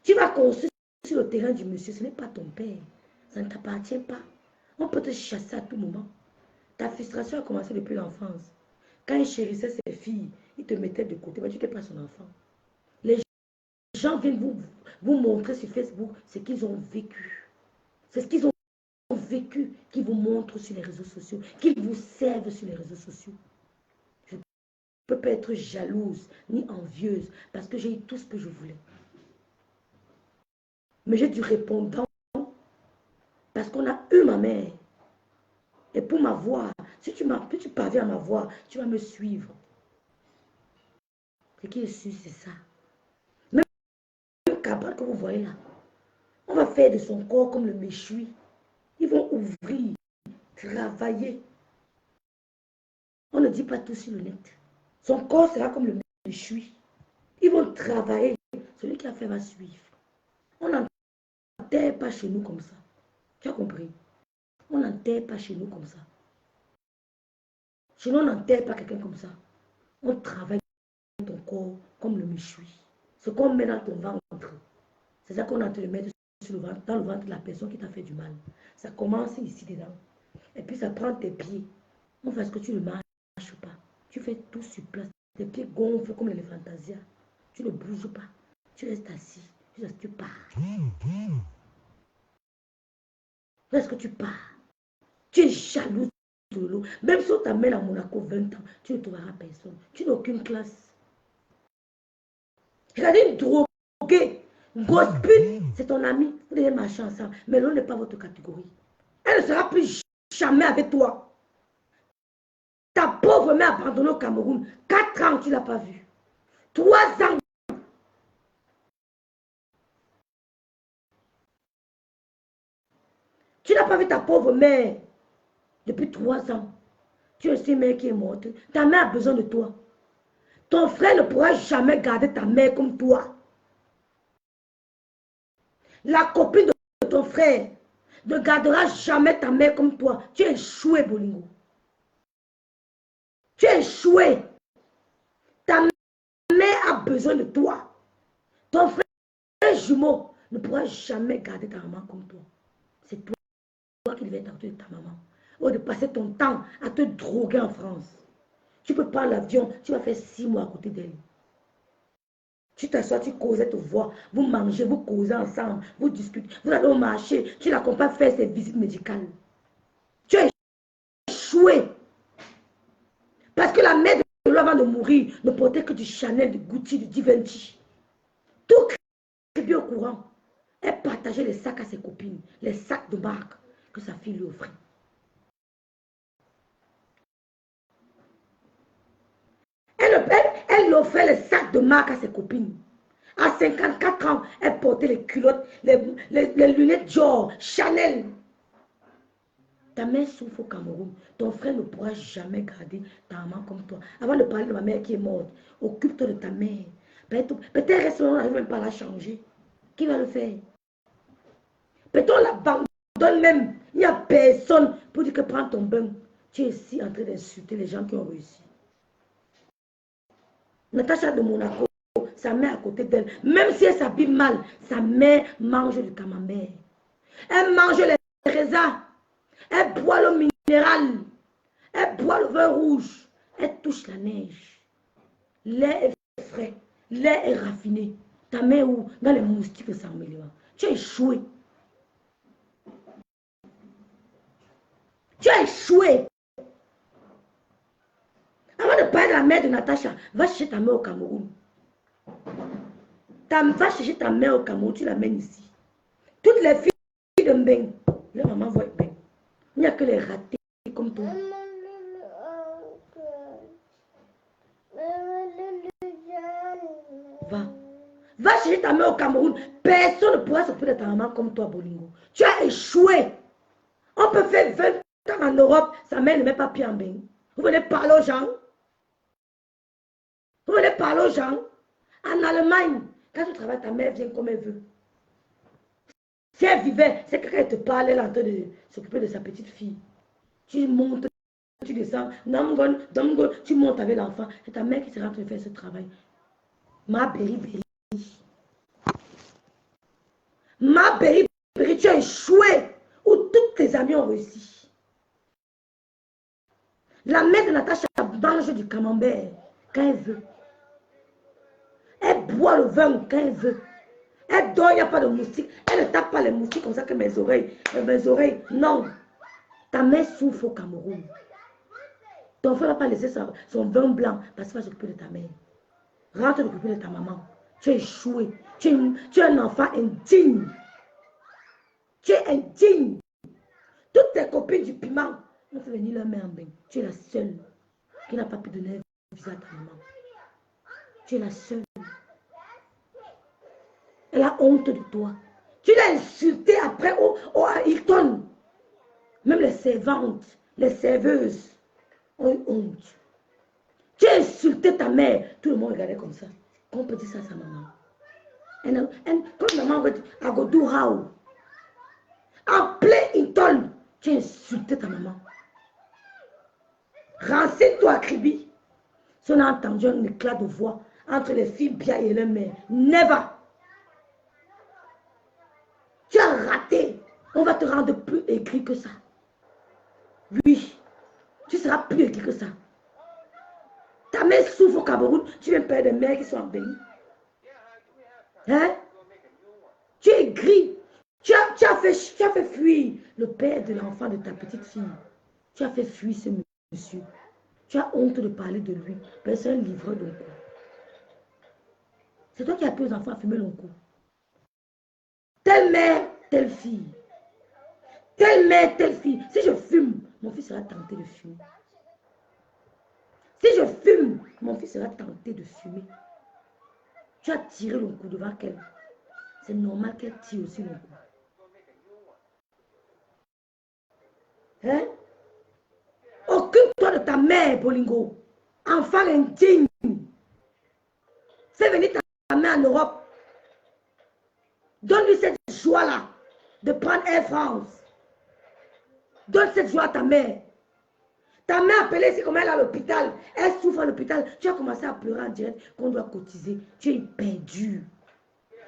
Tu vas construire sur le terrain du monsieur. Ce n'est pas ton père. Ça ne t'appartient pas. On peut te chasser à tout moment. Ta frustration a commencé depuis l'enfance. Quand il chérissait ses filles, il te mettait de côté. Mais tu n'étais pas son enfant. Les gens viennent vous montrer sur Facebook ce qu'ils ont vécu. C'est ce qu'ils ont vécu qu'ils vous montrent sur les réseaux sociaux, qu'ils vous servent sur les réseaux sociaux. Je ne peux pas être jalouse ni envieuse parce que j'ai eu tout ce que je voulais. Mais j'ai du répondant parce qu'on a eu ma mère. Et pour m'avoir, si tu parviens à m'avoir, tu vas me suivre. Ce qui est sûr, c'est ça. Même le cabane que vous voyez là, on va faire de son corps comme le méchoui. Ils vont ouvrir, travailler. On ne dit pas tout sur le net. Son corps sera comme le méchoui. Ils vont travailler. Celui qui a fait va suivre. On n'enterre pas chez nous comme ça. Tu as compris? On n'enterre pas chez nous comme ça. Chez nous, on n'enterre pas quelqu'un comme ça. On travaille ton corps comme le méchoui. Ce qu'on met dans ton ventre, c'est ça qu'on a te le mettre sur le ventre, dans le ventre de la personne qui t'a fait du mal. Ça commence ici dedans. Et puis ça prend tes pieds. On fait ce que tu ne marches pas. Tu fais tout sur place. Tes pieds gonflent comme les fantasia. Tu ne bouges pas. Tu restes assis. Tu pars. Est-ce que tu pars? Tu es jaloux de l'eau. Même si on t'amène à Monaco 20 ans, tu ne trouveras personne. Tu n'as aucune classe. Regardez une droguée. Gospel, c'est ton ami. Vous devez marcher ensemble. Mais l'eau n'est pas votre catégorie. Elle ne sera plus jamais avec toi. Ta pauvre mère abandonnée au Cameroun. 4 ans, tu ne l'as pas vue. 3 ans. Tu n'as pas vu ta pauvre mère depuis 3 ans. Tu es une mère qui est morte. Ta mère a besoin de toi. Ton frère ne pourra jamais garder ta mère comme toi. La copine de ton frère ne gardera jamais ta mère comme toi. Tu es échoué, Bolingo. Tu es échoué. Ta mère a besoin de toi. Ton frère jumeau ne pourra jamais garder ta maman comme toi. C'est toi qui devais t'occuper de ta maman. Au lieu de passer ton temps à te droguer en France. Tu peux prendre l'avion, tu vas faire 6 mois à côté d'elle. Tu t'assois, tu causes, elle te voit. Vous mangez, vous causez ensemble, vous discutez. Vous allez au marché, tu l'accompagnes faire ses visites médicales. Tu es échoué. Parce que la mère de l'homme avant de mourir ne portait que du Chanel, du Gucci, du Givenchy. Tout crébé au courant. Elle partageait les sacs à ses copines, les sacs de marque que sa fille lui offrait. Elle offrait les sacs de marque à ses copines. À 54 ans, elle portait les culottes, les lunettes Dior, Chanel. Ta mère souffre au Cameroun. Ton frère ne pourra jamais garder ta maman comme toi. Avant de parler de ma mère qui est morte, occupe-toi de ta mère. Peut-être reste, on n'arrive même pas à la changer. Qui va le faire? Peut-être on l'abandonne même. Il n'y a personne pour dire que prends ton bain. Tu es ici en train d'insulter les gens qui ont réussi. Natacha de Monaco, sa mère à côté d'elle, même si elle s'habille mal, sa mère mange du camembert. Elle mange les raisins. Elle boit le minéral. Elle boit le vin rouge. Elle touche la neige. L'air est frais. L'air est raffiné. Ta main où? Dans les moustiques sans millions. Tu as échoué. Tu as échoué. Avant de parler de la mère de Natacha, va chercher ta mère au Cameroun. Va chercher ta mère au Cameroun, tu l'amènes ici. Toutes les filles de Mbeng, leur maman voit Mbeng. Il n'y a que les ratés comme toi. Va. Va chercher ta mère au Cameroun. Personne ne pourra s'occuper de ta maman comme toi, Bolingo. Tu as échoué. On peut faire 20 ans en Europe, sa mère ne met pas pied en Mbeng. Vous venez parler aux gens. Vous venez parler aux gens. En Allemagne, quand tu travailles, ta mère vient comme elle veut. Si elle vivait, c'est que quand elle te parle, elle est en train de s'occuper de sa petite fille. Tu montes, tu descends, tu montes avec l'enfant. C'est ta mère qui sera en train de faire ce travail. Ma Berry, tu as échoué. Où tous tes amis ont réussi. La mère de Natacha mange du camembert quand elle veut. Elle boit le vin quand elle veut. Elle dort, il n'y a pas de moustiques. Elle ne tape pas les moustiques comme ça que mes oreilles. Non. Ta mère souffre au Cameroun. Ton frère ne va pas laisser son vin blanc parce qu'il va s'occuper de ta mère. Rentre t'occuper de ta maman. Tu es échoué. Tu es un enfant indigne. Tu es indigne. Toutes tes copines du piment ont fait venir leur mère en bain. Tu es la seule qui n'a pas pu donner un visa à ta maman. Tu es la seule. Elle a honte de toi. Tu l'as insulté après à Hilton. Même les servantes, les serveuses ont eu honte. Tu as insulté ta mère. Tout le monde regardait comme ça. On peut dire ça à sa maman. Quand maman va dire, I go do how? En plein Hilton, tu as insulté ta maman. Renseigne-toi à Kribi. Si on a entendu un éclat de voix entre les filles bien et leur mère, never. Tu as raté. On va te rendre plus aigri que ça. Oui, tu seras plus aigri que ça. Ta mère souffre au Cameroun, tu viens perdre des mères qui sont en pays. Hein? Tu es gris. Tu as fait fuir le père de l'enfant de ta petite fille. Tu as fait fuir ce monsieur. Tu as honte de parler de lui. Personne livre le coup. C'est toi qui as appris aux enfants à fumer le coup. Telle mère, telle fille. Telle mère, telle fille. Si je fume, mon fils sera tenté de fumer. Si je fume, mon fils sera tenté de fumer. Tu as tiré le coup devant qu'elle. C'est normal qu'elle tire aussi le coup. Hein? Occupe-toi de ta mère, Bolingo. Enfant indigne. Fais venir ta mère en Europe. Donne-lui cette joie-là de prendre Air France. Donne cette joie à ta mère. Ta mère appelée ici comme elle est à l'hôpital. Elle souffre à l'hôpital. Tu as commencé à pleurer en direct qu'on doit cotiser. Tu es perdu.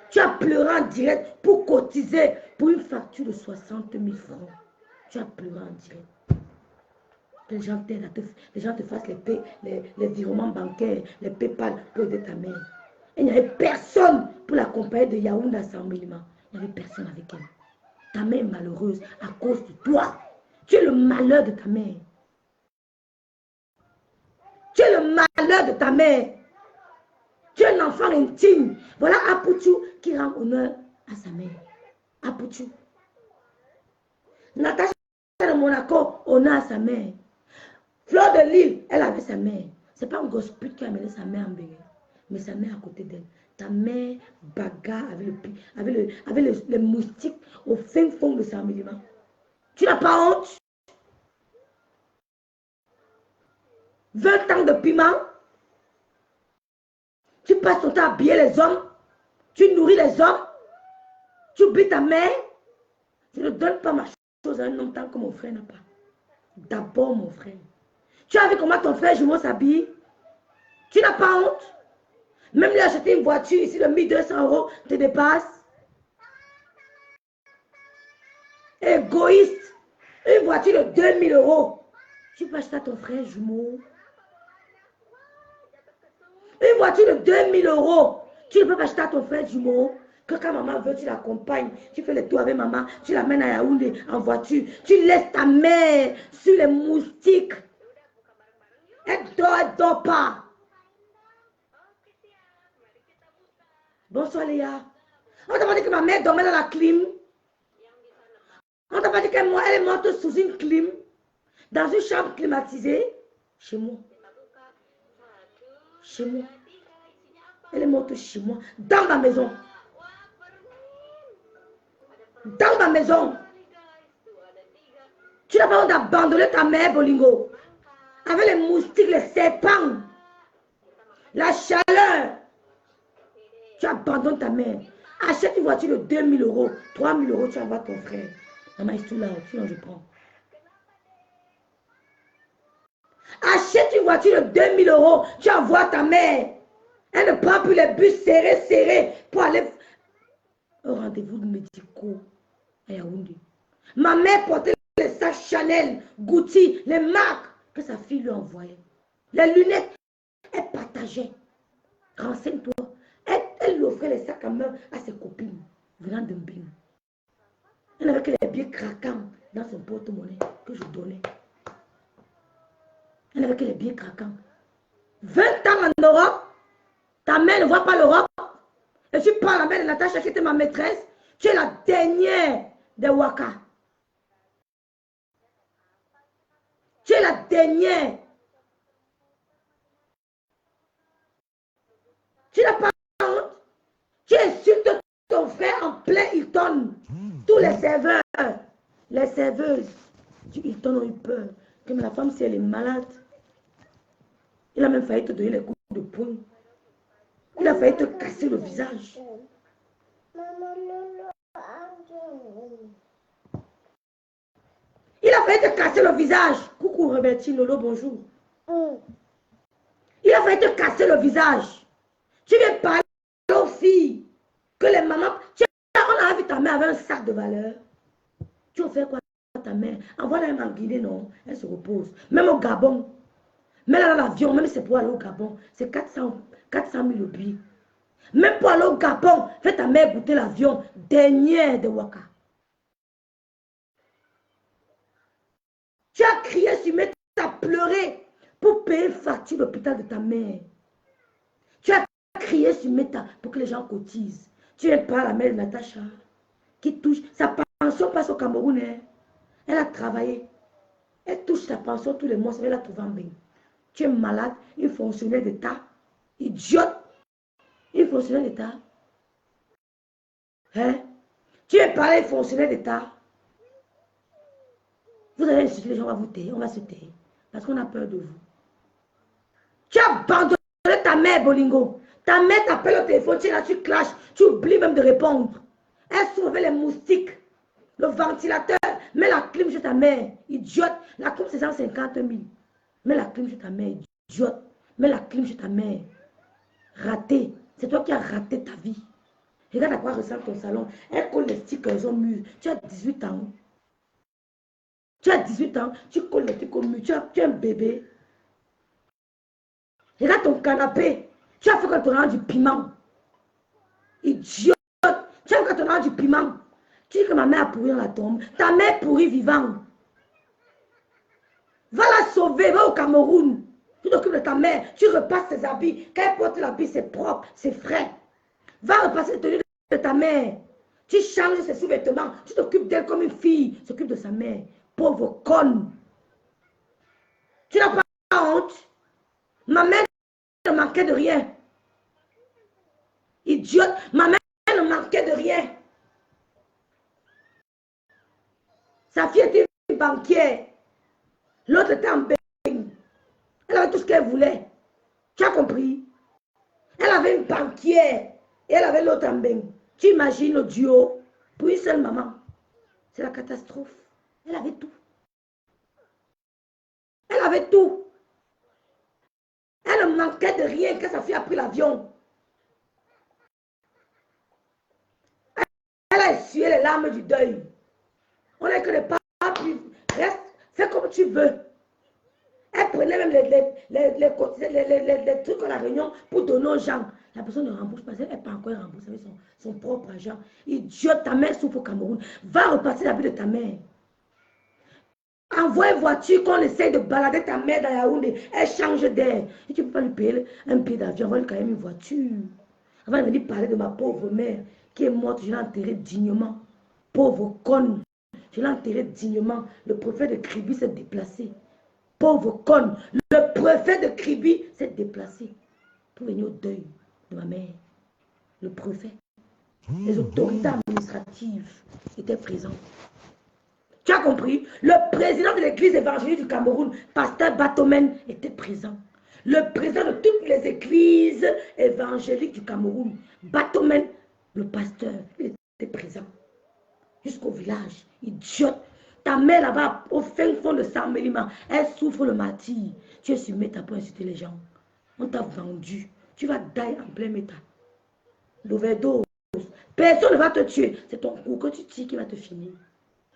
Tu as pleuré en direct pour cotiser pour une facture de 60 000 francs. Tu as pleuré en direct. Les gens t'aident, les gens te fassent les virements bancaires, les PayPal pour aider ta mère. Et il n'y avait personne pour l'accompagner de Yaoundé à Saint-Milima. Il n'y avait personne avec elle. Ta mère est malheureuse à cause de toi. Tu es le malheur de ta mère. Tu es le malheur de ta mère. Tu es un enfant intime. Voilà Apoutou qui rend honneur à sa mère. Apoutou. Natacha de Monaco, honneur à sa mère. Fleur de Lille, elle avait sa mère. Ce n'est pas un gosse pute qui a amené sa mère en Bénin, mais sa mère à côté d'elle. Ta mère bagarre avec les moustiques au fin fond de Saint-Milima. Tu n'as pas honte? 20 ans de piment. Tu passes ton temps à habiller les hommes. Tu nourris les hommes. Tu oublies ta mère. Je ne donne pas ma chose à un homme tant que mon frère n'a pas. D'abord mon frère. Tu as vu comment ton frère jumeau s'habille? Tu n'as pas honte? Même lui acheter une voiture ici de 1200 € te dépasse. Égoïste. Une voiture de 2000 €. Tu peux acheter à ton frère jumeau. Une voiture de 2000 €. Tu ne peux pas acheter à ton frère jumeau. Que quand maman veut, tu l'accompagnes. Tu fais le tour avec maman. Tu l'amènes à Yaoundé en voiture. Tu laisses ta mère sur les moustiques. Elle dort pas. Bonsoir Léa. On t'a pas dit que ma mère dormait dans la clim. On t'a pas dit qu'elle est morte sous une clim. Dans une chambre climatisée. Chez moi. Chez moi. Elle est morte chez moi. Dans ma maison. Dans ma maison. Tu n'as pas honte d'abandonner ta mère, Bolingo. Avec les moustiques, les serpents. La chaleur. Tu abandonnes ta mère. Achète une voiture de 2000 €. 3000 €, tu envoies ton frère. Maman, est tout là. Sinon, je prends. Achète une voiture de 2000 €. Tu envoies ta mère. Elle ne prend plus les bus serrés pour aller au rendez-vous médicaux à Yaoundé. Ma mère portait les sacs Chanel, Gucci, les marques que sa fille lui envoyait. Les lunettes, elle partageait. Renseigne-toi. Elle lui offrait les sacs à main à ses copines venant de Mbing. Elle n'avait que les billets craquants dans son porte-monnaie que je donnais. Elle n'avait que les billets craquants. 20 ans en Europe, ta mère ne voit pas l'Europe. Et tu parles à la mère de Natacha qui était ma maîtresse. Tu es la dernière des Waka. Tu es la dernière. Tu n'as pas honte. Tu insultes ton frère en plein Hilton. Tous les serveurs, les serveuses du Hilton ont eu peur. Comme la femme, si elle est malade, il a même failli te donner les coups de poing. Il a failli te casser le visage. Il a failli te casser le visage. Coucou Robertine, Lolo, bonjour. Il a failli te casser le visage. Tu viens parler aux filles que les mamans... On a vu ta mère avec un sac de valeur. Tu as fait quoi à ta mère? Envoie-la même en Guinée, non? Elle se repose. Même au Gabon. Même dans l'avion, même si c'est pour aller au Gabon, c'est 400 000 le billet. Même pour aller au Gabon, fais ta mère goûter l'avion. Dernière de Waka. Tu as crié sur Meta, tu as pleuré pour payer une facture d'hôpital de ta mère. Tu as crié sur Meta pour que les gens cotisent. Tu es pas la mère de Natacha qui touche. Sa pension passe au Cameroun. Hein. Elle a travaillé. Elle touche sa pension tous les mois. Elle a trouvé en bain. Tu es malade, une fonctionnaire d'État. Idiote. Une fonctionnaire d'État. Hein? Tu es pas un fonctionnaire d'État. Vous allez insulter les gens, on va vous taire. On va se taire. Parce qu'on a peur de vous. Tu as abandonné ta mère, Bolingo. Ta mère t'appelle au téléphone, tu es là, tu clashes, tu oublies même de répondre. Elle sauve les moustiques, le ventilateur, mets la clim chez ta mère, idiote. La clim c'est 150 000. Mets la clim chez ta mère, idiote. Mets la clim chez ta mère. Raté. C'est toi qui as raté ta vie. Regarde à quoi ressemble ton salon. Elle colle les stickers, elles ont mûr. Tu as 18 ans. Tu as 18 ans, tu colles les trucs au mur, tu es un bébé. Regarde ton canapé. Tu as fait quand on a du piment. Idiote. Tu as fait quand on a du piment. Tu dis que ma mère a pourri dans la tombe. Ta mère pourrit vivant. Va la sauver, va au Cameroun. Tu t'occupes de ta mère. Tu repasses ses habits. Quand elle porte l'habit, c'est propre, c'est frais. Va repasser les tenues de ta mère. Tu changes ses sous-vêtements. Tu t'occupes d'elle comme une fille. Tu t'occupes de sa mère. Pauvre conne. Tu n'as pas honte. Ma mère ne manquait de rien. Idiote. Ma mère ne manquait de rien. Sa fille était une banquière. L'autre était en bain. Elle avait tout ce qu'elle voulait. Tu as compris? Elle avait une banquière. Et elle avait l'autre en bain. Tu imagines le duo pour une seule maman. C'est la catastrophe. Elle avait tout. Elle avait tout. Elle ne manquait de rien quand sa fille a pris l'avion. Elle a essuyé les larmes du deuil. On n'est que ne pas plus. Reste, fais comme tu veux. Elle prenait même les trucs à la réunion pour donner aux gens. La personne ne rembourse pas, elle n'est pas encore remboursée avec son propre argent. Idiote, ta mère souffre au Cameroun. Va repasser la vie de ta mère. Envoie une voiture qu'on essaye de balader ta mère dans Yaoundé. Elle change d'air. Et tu ne peux pas lui payer un billet d'avion, envoie-lui quand même une voiture. Avant de venir parler de ma pauvre mère qui est morte, je l'ai enterrée dignement. Pauvre conne, je l'ai enterrée dignement. Le préfet de Kribi s'est déplacé. Pauvre conne, le préfet de Kribi s'est déplacé pour venir au deuil de ma mère. Le préfet, les autorités administratives étaient présentes. Tu as compris? Le président de l'église évangélique du Cameroun, pasteur Batomen, était présent. Le président de toutes les églises évangéliques du Cameroun, Batomen, le pasteur, il était présent. Jusqu'au village, idiote. Ta mère là-bas, au fin fond de Saint-Mélima, elle souffre le martyre. Tu es sur méta pour insulter les gens. On t'a vendu. Tu vas die en plein méta. L'overdose. Personne ne va te tuer. C'est ton coup que tu tires qui va te finir.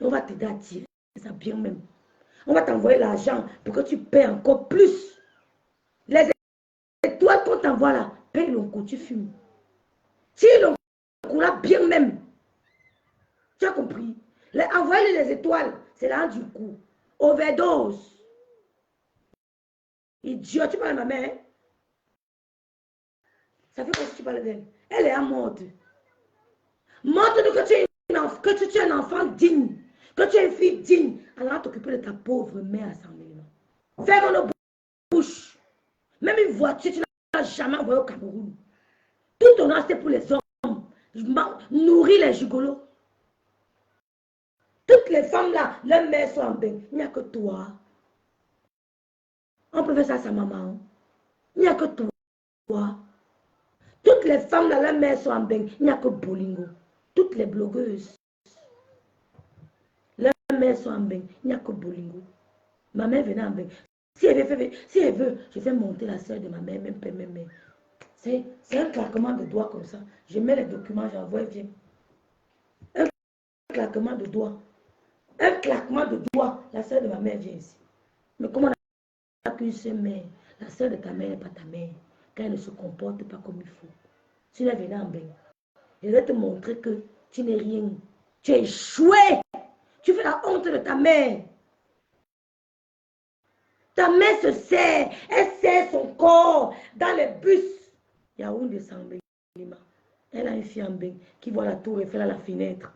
On va t'aider à tirer ça bien même. On va t'envoyer l'argent pour que tu paies encore plus. Les étoiles qu'on t'envoie là, paye le coup, tu fumes. Tire le coup là bien même. Tu as compris? Envoyer les étoiles, c'est là du coup. Overdose. Idiot, tu parles de ma mère. Ça fait quoi si tu parles d'elle? Elle est à morte. Montre-nous que tu es un enfant digne. Que tu es une fille digne. Alors t'occuper de ta pauvre mère à Saint-Mélima. Ferme nos bouches. Même une voiture, tu n'as jamais envoyé au Cameroun. Tout ton âge, c'est pour les hommes. Nourrir les gigolos. Toutes les femmes là, leurs mères sont en bain. Il n'y a que toi. On peut faire ça à sa maman. Il n'y a que toi. Toutes les femmes là, leurs mères sont en bain. Il n'y a que Bolingo. Toutes les blogueuses. Leurs mères sont en bain. Il n'y a que Bolingo. Ma mère venait en bain. Si elle veut, je fais monter la soeur de ma mère, même père, même mère. C'est un claquement de doigts comme ça. Je mets les documents, j'envoie, elle vient. Un claquement de doigts. Un claquement de doigts. La soeur de ma mère vient ici. Mais comment on n'a qu'une seule mère? La soeur de ta mère n'est pas ta mère. Quand elle ne se comporte pas comme il faut. Si elle venait en bain, je vais te montrer que tu n'es rien. Tu es échoué. Tu fais la honte de ta mère. Ta mère se sert. Elle sert son corps dans les bus. Yaoundé Saint-Mélima. Elle a une fille en bain qui voit la tour Eiffel à la fenêtre.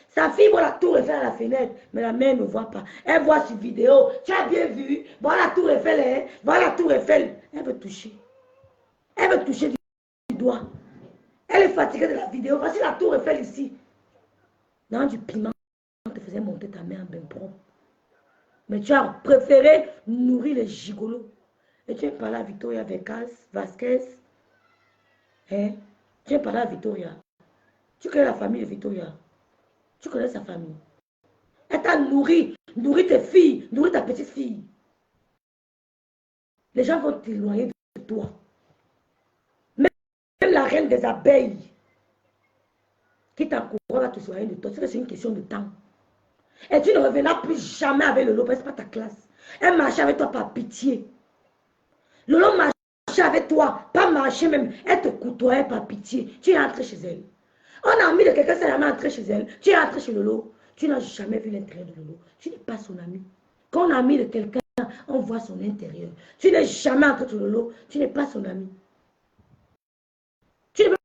Sa fille voit la tour Eiffel à la fenêtre, mais la mère ne voit pas. Elle voit sur vidéo. Tu as bien vu. Voilà la tour Eiffel. Hein? Voilà la tour Eiffel. Elle veut toucher. Elle veut toucher du doigt. Elle est fatiguée de la vidéo. Voici la tour Eiffel ici. Dans du piment, on te faisait monter ta mère en bain propre. Mais tu as préféré nourrir les gigolos. Et tu es parlé à Victoria Vasquez. Hein? Tu es parlé à Victoria. Tu connais la famille de Victoria. Tu connais sa famille. Elle t'a nourri tes filles, nourri ta petite fille. Les gens vont t'éloigner de toi. Même la reine des abeilles qui t'encourage à te soigner de toi, c'est une question de temps. Et tu ne reviendras plus jamais avec Lolo, parce que ce n'est pas ta classe. Elle marchait avec toi par pitié. Lolo marchait avec toi, pas marcher même. Elle te côtoyait par pitié. Tu es entré chez elle. On a mis de quelqu'un, ça jamais entré chez elle. Tu es entré chez Lolo. Tu n'as jamais vu l'intérieur de Lolo. Tu n'es pas son ami. Quand on a mis de quelqu'un, on voit son intérieur. Tu n'es jamais entré chez Lolo. Tu n'es pas son ami. Tu ne peux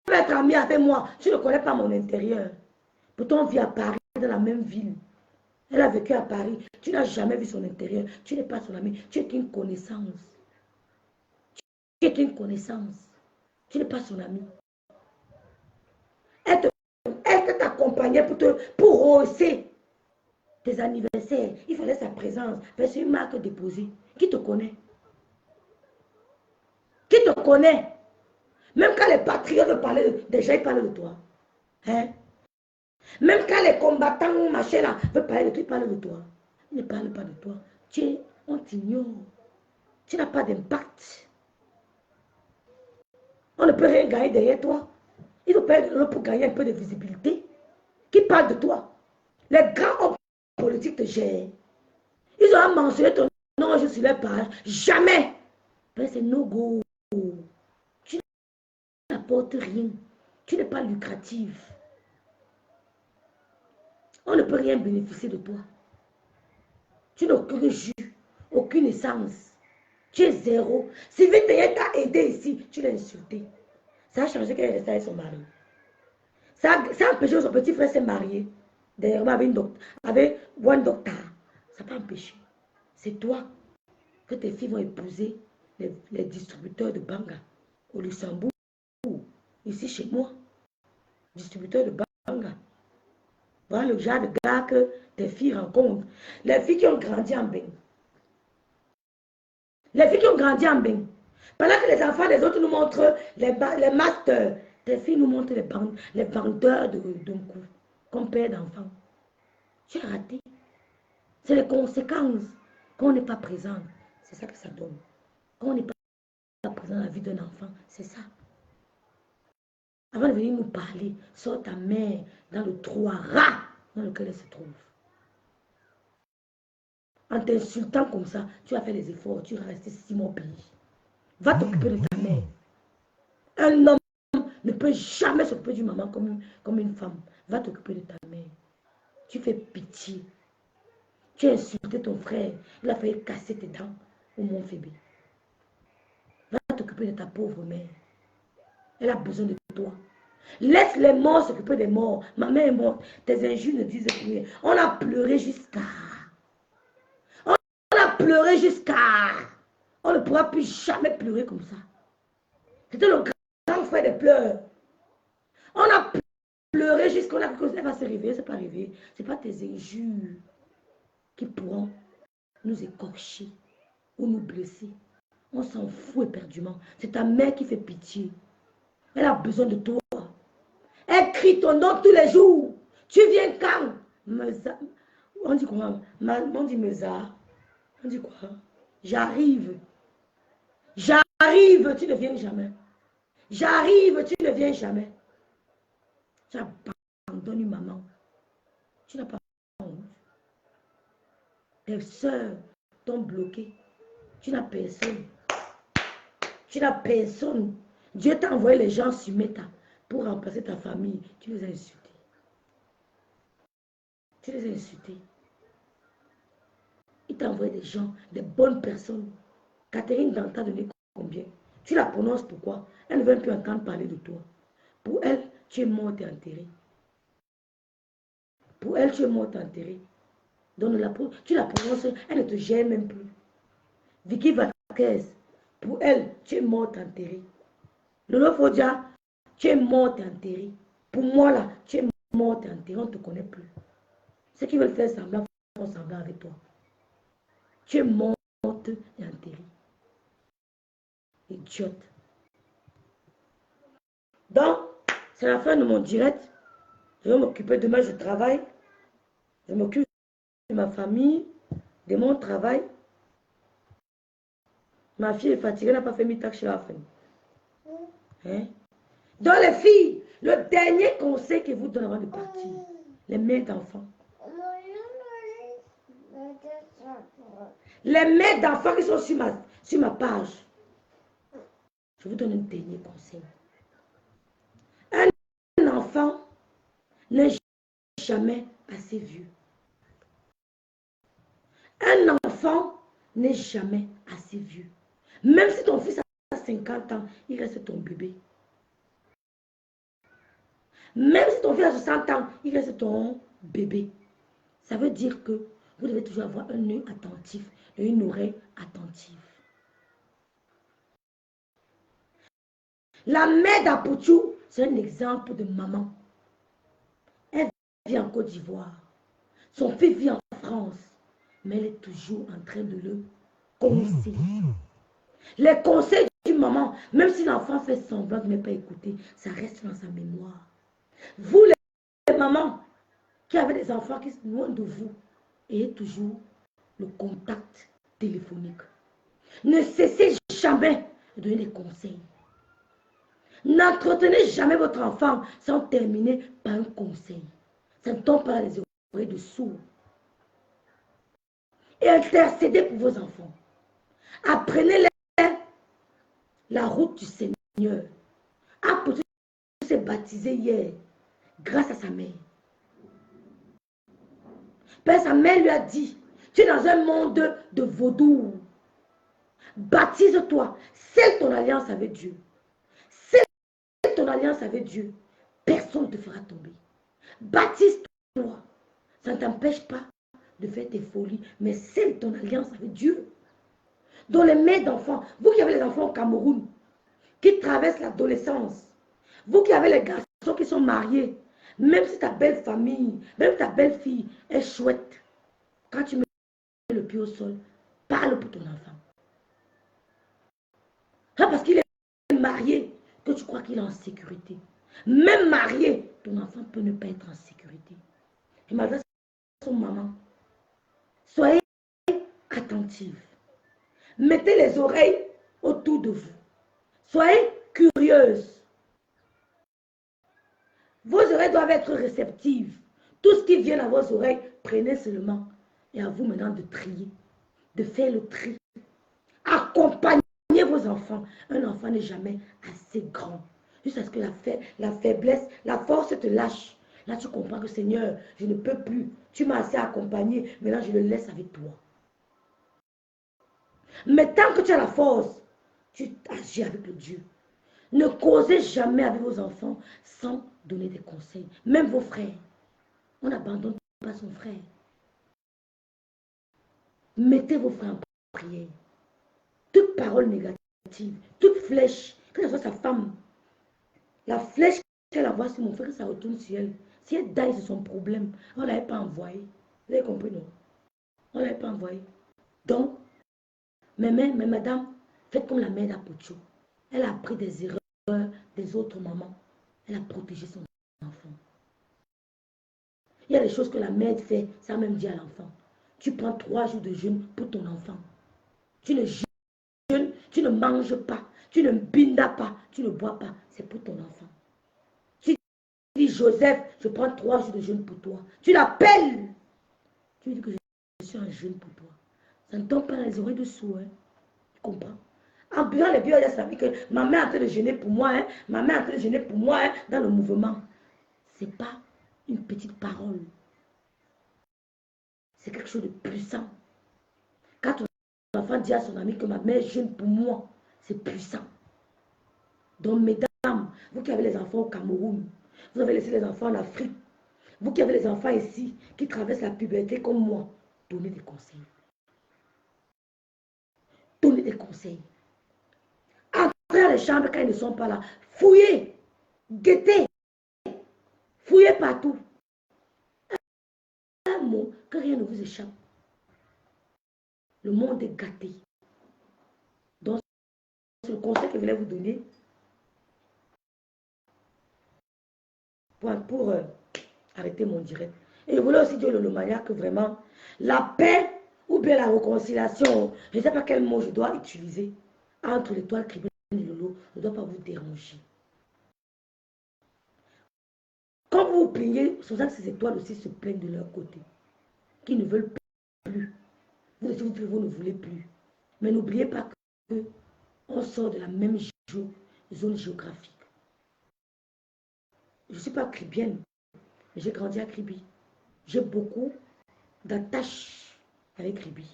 pas être ami avec moi. Tu ne connais pas mon intérieur. Pourtant, on vit à Paris, dans la même ville. Elle a vécu à Paris. Tu n'as jamais vu son intérieur. Tu n'es pas son ami. Tu es qu'une connaissance. Tu es qu'une connaissance. Tu n'es pas son ami. Elle t'accompagnait pour hausser tes anniversaires. Il fallait sa présence. C'est une marque déposée. Qui te connaît? Qui te connaît? Même quand les patriotes parlaient, déjà ils parlent de toi. Hein? Même quand les combattants, machin là, veulent parler de toi, ils parlent de toi. Ils ne parlent pas de toi. On t'ignore. Tu n'as pas d'impact. On ne peut rien gagner derrière toi. Il faut pas être pour gagner un peu de visibilité. Qui parle de toi? Les grands hommes politiques te gèrent. Ils ont mentionné ton nom, je suis sur leur page. Jamais. Ben, c'est no go. Tu n'apportes rien. Tu n'es pas lucrative. On ne peut rien bénéficier de toi. Tu n'as aucun jus, aucune essence. Tu es zéro. Si Viteye t'a aidé ici, tu l'as insulté. Ça a changé qu'elle est restée avec son mari. Ça a empêché que son petit frère s'est marié. Dernièrement avec one doctor. Ça n'a pas empêché. C'est toi que tes filles vont épouser les distributeurs de Banga au Luxembourg. Ici chez moi. Distributeur de Banga. Voilà le genre de gars que tes filles rencontrent. Les filles qui ont grandi en bain. Les filles qui ont grandi en bain. Pendant que les enfants des autres nous montrent les masters, tes filles nous montrent les vendeurs d'un coup, comme père d'enfants. Tu as raté. C'est les conséquences. Quand on n'est pas présent, c'est ça que ça donne. Quand on n'est pas présent dans la vie d'un enfant, c'est ça. Avant de venir nous parler, sors ta mère dans le trou à rats dans lequel elle se trouve. En t'insultant comme ça, tu as fait les efforts, tu vas rester 6 mois au pays. Va t'occuper de ta mère. Un homme ne peut jamais s'occuper d'une maman comme une femme. Va t'occuper de ta mère. Tu fais pitié. Tu as insulté ton frère. Il a failli casser tes dents au Mont Phébé. Va t'occuper de ta pauvre mère. Elle a besoin de toi. Laisse les morts s'occuper des morts. Ma mère est morte. Tes injures ne disent plus rien. On a pleuré jusqu'à... On a pleuré jusqu'à... On ne pourra plus jamais pleurer comme ça. C'était le grand frère des pleurs. On a pleuré jusqu'à... Elle va se réveiller, c'est pas arrivé. Ce n'est pas tes injures qui pourront nous écorcher ou nous blesser. On s'en fout éperdument. C'est ta mère qui fait pitié. Elle a besoin de toi. Elle crie ton nom tous les jours. Tu viens quand? Meza. On dit quoi? On dit Meza. On dit quoi? J'arrive. J'arrive, tu ne viens jamais. J'arrive, tu ne viens jamais. Tu abandonnes une maman. Tu n'as pas honte. Tes soeurs t'ont bloqué. Tu n'as personne. Tu n'as personne. Dieu t'a envoyé les gens sur Meta pour remplacer ta famille. Tu les as insultés. Tu les as insultés. Il t'a envoyé des gens, des bonnes personnes. Catherine Dant t'a donné combien? Tu la prononces pourquoi? Elle ne veut plus entendre parler de toi. Pour elle, tu es morte et enterrée. Pour elle, tu es morte et enterrée. Donc tu la prononces, elle ne te gère même plus. Vicky Vaquez, pour elle, tu es morte et enterrée. Lolo Fodia, tu es morte et enterrée. Pour moi, là, tu es morte et enterrée, on ne te connaît plus. Ceux qui veulent faire semblant, font semblant avec toi. Tu es morte et enterrée. Idiote. Donc, c'est la fin de mon direct. Je vais m'occuper demain, je travaille. Je m'occupe de ma famille, de mon travail. Ma fille est fatiguée, elle n'a pas fait mi-tac chez la famille. Hein? Donc les filles, le dernier conseil que vous donne avant de partir, les mères d'enfants. Les mères d'enfants qui sont sur ma page. Je vous donne un dernier conseil. Un enfant n'est jamais assez vieux. Un enfant n'est jamais assez vieux. Même si ton fils a 50 ans, il reste ton bébé. Même si ton fils a 60 ans, il reste ton bébé. Ça veut dire que vous devez toujours avoir un œil attentif et une oreille attentive. La mère d'Apoutou, c'est un exemple de maman. Elle vit en Côte d'Ivoire. Son fils vit en France. Mais elle est toujours en train de le conseiller. Les conseils d'une maman, même si l'enfant fait semblant de ne pas écouter, ça reste dans sa mémoire. Vous, les mamans, qui avez des enfants qui sont loin de vous, ayez toujours le contact téléphonique. Ne cessez jamais de donner des conseils. N'entretenez jamais votre enfant sans terminer par un conseil. Ça ne tombe pas dans les oreilles de sourds. Et intercédez pour vos enfants. Apprenez-les la route du Seigneur. Apôtre s'est baptisé hier grâce à sa mère. Père, sa mère lui a dit, tu es dans un monde de vaudou. Baptise-toi. Scelle ton alliance avec Dieu. Scelle ton alliance avec Dieu. Personne ne te fera tomber. Baptise-toi. Ça ne t'empêche pas de faire tes folies, mais scelle ton alliance avec Dieu. Dans les mères d'enfants, vous qui avez les enfants au Cameroun, qui traversent l'adolescence, vous qui avez les garçons qui sont mariés, même si ta belle famille, même ta belle fille est chouette, quand tu mets le pied au sol, parle pour ton enfant. Là, parce qu'il est marié, que tu crois qu'il est en sécurité. Même marié, ton enfant peut ne pas être en sécurité. Et m'adresse à son maman. Soyez attentive. Mettez les oreilles autour de vous. Soyez curieuse. Vos oreilles doivent être réceptives. Tout ce qui vient à vos oreilles, prenez seulement. Et à vous maintenant de trier, de faire le tri. Accompagnez vos enfants. Un enfant n'est jamais assez grand. Jusqu'à ce que la faiblesse, la force te lâche. Là, tu comprends que Seigneur, je ne peux plus. Tu m'as assez accompagné. Maintenant, je le laisse avec toi. Mais tant que tu as la force, tu agis avec le Dieu. Ne causez jamais avec vos enfants sans donner des conseils. Même vos frères. On n'abandonne pas son frère. Mettez vos frères en prière. Toute parole négative, toute flèche, que ce soit sa femme, la flèche qu'elle envoie sur mon frère, que ça retourne sur elle. Si elle daille, c'est son problème. On ne l'avait pas envoyé. Vous avez compris, non? On ne l'avait pas envoyé. Donc, mais madame, faites comme la mère d'Apocho. Elle a appris des erreurs des autres mamans. Elle a protégé son enfant. Il y a des choses que la mère fait, ça même dit à l'enfant. Tu prends 3 jours de jeûne pour ton enfant. Tu ne jeûnes, tu ne manges pas, tu ne bindas pas, tu ne bois pas. C'est pour ton enfant. Tu dis, Joseph, je prends 3 jours de jeûne pour toi. Tu l'appelles. Tu lui dis que je suis en jeûne pour toi. Ça ne tombe pas dans les oreilles de sourds. Hein. Tu comprends? En buvant les bières, ça veut que ma mère est en train de jeûner pour moi. Hein. Ma mère est en train de jeûner pour moi hein, dans le mouvement. Ce n'est pas une petite parole. C'est quelque chose de puissant. Quand ton enfant dit à son ami que ma mère jeûne pour moi, c'est puissant. Donc, mesdames, vous qui avez les enfants au Cameroun, vous avez laissé les enfants en Afrique, vous qui avez les enfants ici, qui traversent la puberté comme moi, donnez des conseils. Donnez des conseils. Entrez dans les chambres quand ils ne sont pas là. Fouillez, guettez, fouillez partout. Un mot, que rien ne vous échappe. Le monde est gâté. Donc, c'est le conseil que je voulais vous donner pour arrêter mon direct. Et je voulais aussi dire le manière que vraiment, la paix ou bien la réconciliation, je ne sais pas quel mot je dois utiliser, entre l'étoile Cribienne et Lolo, ne doit pas vous déranger. Quand vous vous plaignez, c'est ça que ces étoiles aussi se plaignent de leur côté, qui ne veulent plus. Vous aussi, vous ne voulez plus. Mais n'oubliez pas que on sort de la même zone géographique. Je ne suis pas cribienne, mais j'ai grandi à Kribi. J'ai beaucoup d'attaches avec Kribi.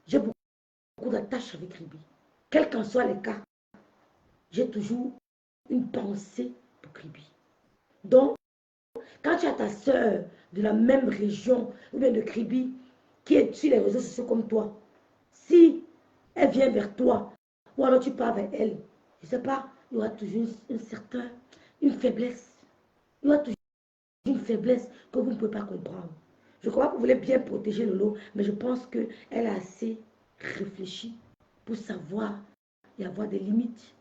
J'ai beaucoup d'attaches avec Kribi. Quels qu'en soient les cas, j'ai toujours une pensée pour Kribi. Donc, quand tu as ta soeur de la même région, ou bien de Kribi, qui est sur les réseaux sociaux comme toi, si elle vient vers toi, ou alors tu pars vers elle, je ne sais pas, il y aura toujours une faiblesse. Il y aura toujours une faiblesse que vous ne pouvez pas comprendre. Je crois que vous voulez bien protéger Lolo, mais je pense qu'elle a assez réfléchi pour savoir et avoir des limites.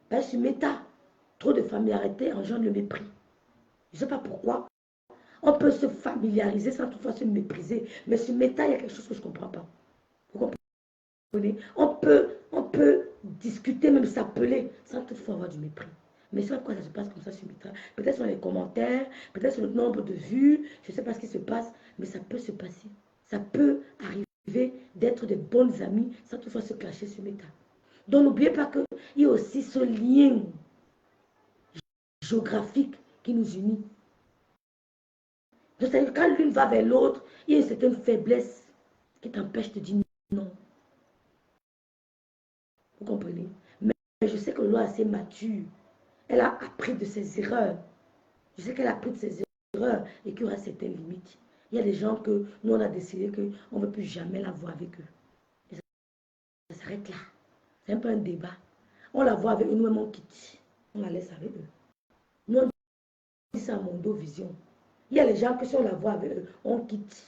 Parce que Meta, trop de familiarité engendre le mépris. Je ne sais pas pourquoi. On peut se familiariser sans toutefois se mépriser. Mais sur Meta, il y a quelque chose que je ne comprends pas. Vous comprenez? On peut discuter, même s'appeler, sans toutefois avoir du mépris. Mais c'est pourquoi ça se passe comme ça sur Meta. Peut-être sur les commentaires, peut-être sur le nombre de vues. Je ne sais pas ce qui se passe, mais ça peut se passer. Ça peut arriver. d'être de bonnes amies sans toutefois se clasher sur Meta. Donc n'oubliez pas qu'il y a aussi ce lien géographique qui nous unit. Donc, c'est-à-dire que quand l'une va vers l'autre, il y a une certaine faiblesse qui t'empêche de dire non. Vous comprenez? Mais je sais que Lolo est assez mature. Elle a appris de ses erreurs. Je sais qu'elle a appris de ses erreurs et qu'il y aura certaines limites. Il y a des gens que nous, on a décidé qu'on ne veut plus jamais la voir avec eux. Et ça s'arrête là. C'est un peu un débat. On la voit avec eux, nous-mêmes on quitte. On la laisse avec eux. Nous, on dit ça à Mondo Vision. Il y a les gens que si on la voit avec eux, on quitte.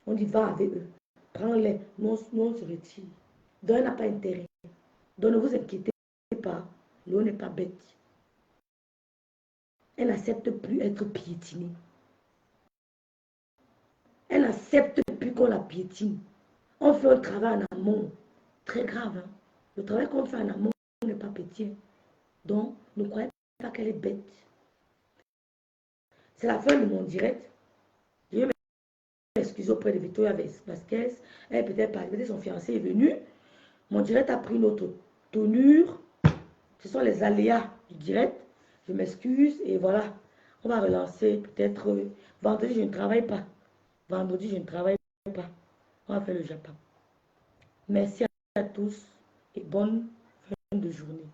On dit va avec eux. Prends-les. Nous, on se retire. Donc, elle n'a pas intérêt. Donc, ne vous inquiétez pas. L'eau n'est pas bête. Elle n'accepte plus être piétinée. Elle n'accepte plus qu'on la piétine. On fait un travail en amont. Très grave. Hein? Le travail qu'on fait en amont n'est pas petit. Donc, ne croyez pas qu'elle est bête. C'est la fin de mon direct. Je vais m'excuser auprès de Victoria Vasquez. Elle peut-être pas arrivée, son fiancé est venu. Mon direct a pris une autre tournure. Ce sont les aléas du direct. Je m'excuse et voilà. On va relancer peut-être vendredi, je ne travaille pas. Vendredi, je ne travaille pas. On va faire le Japon. Merci à tous et bonne fin de journée.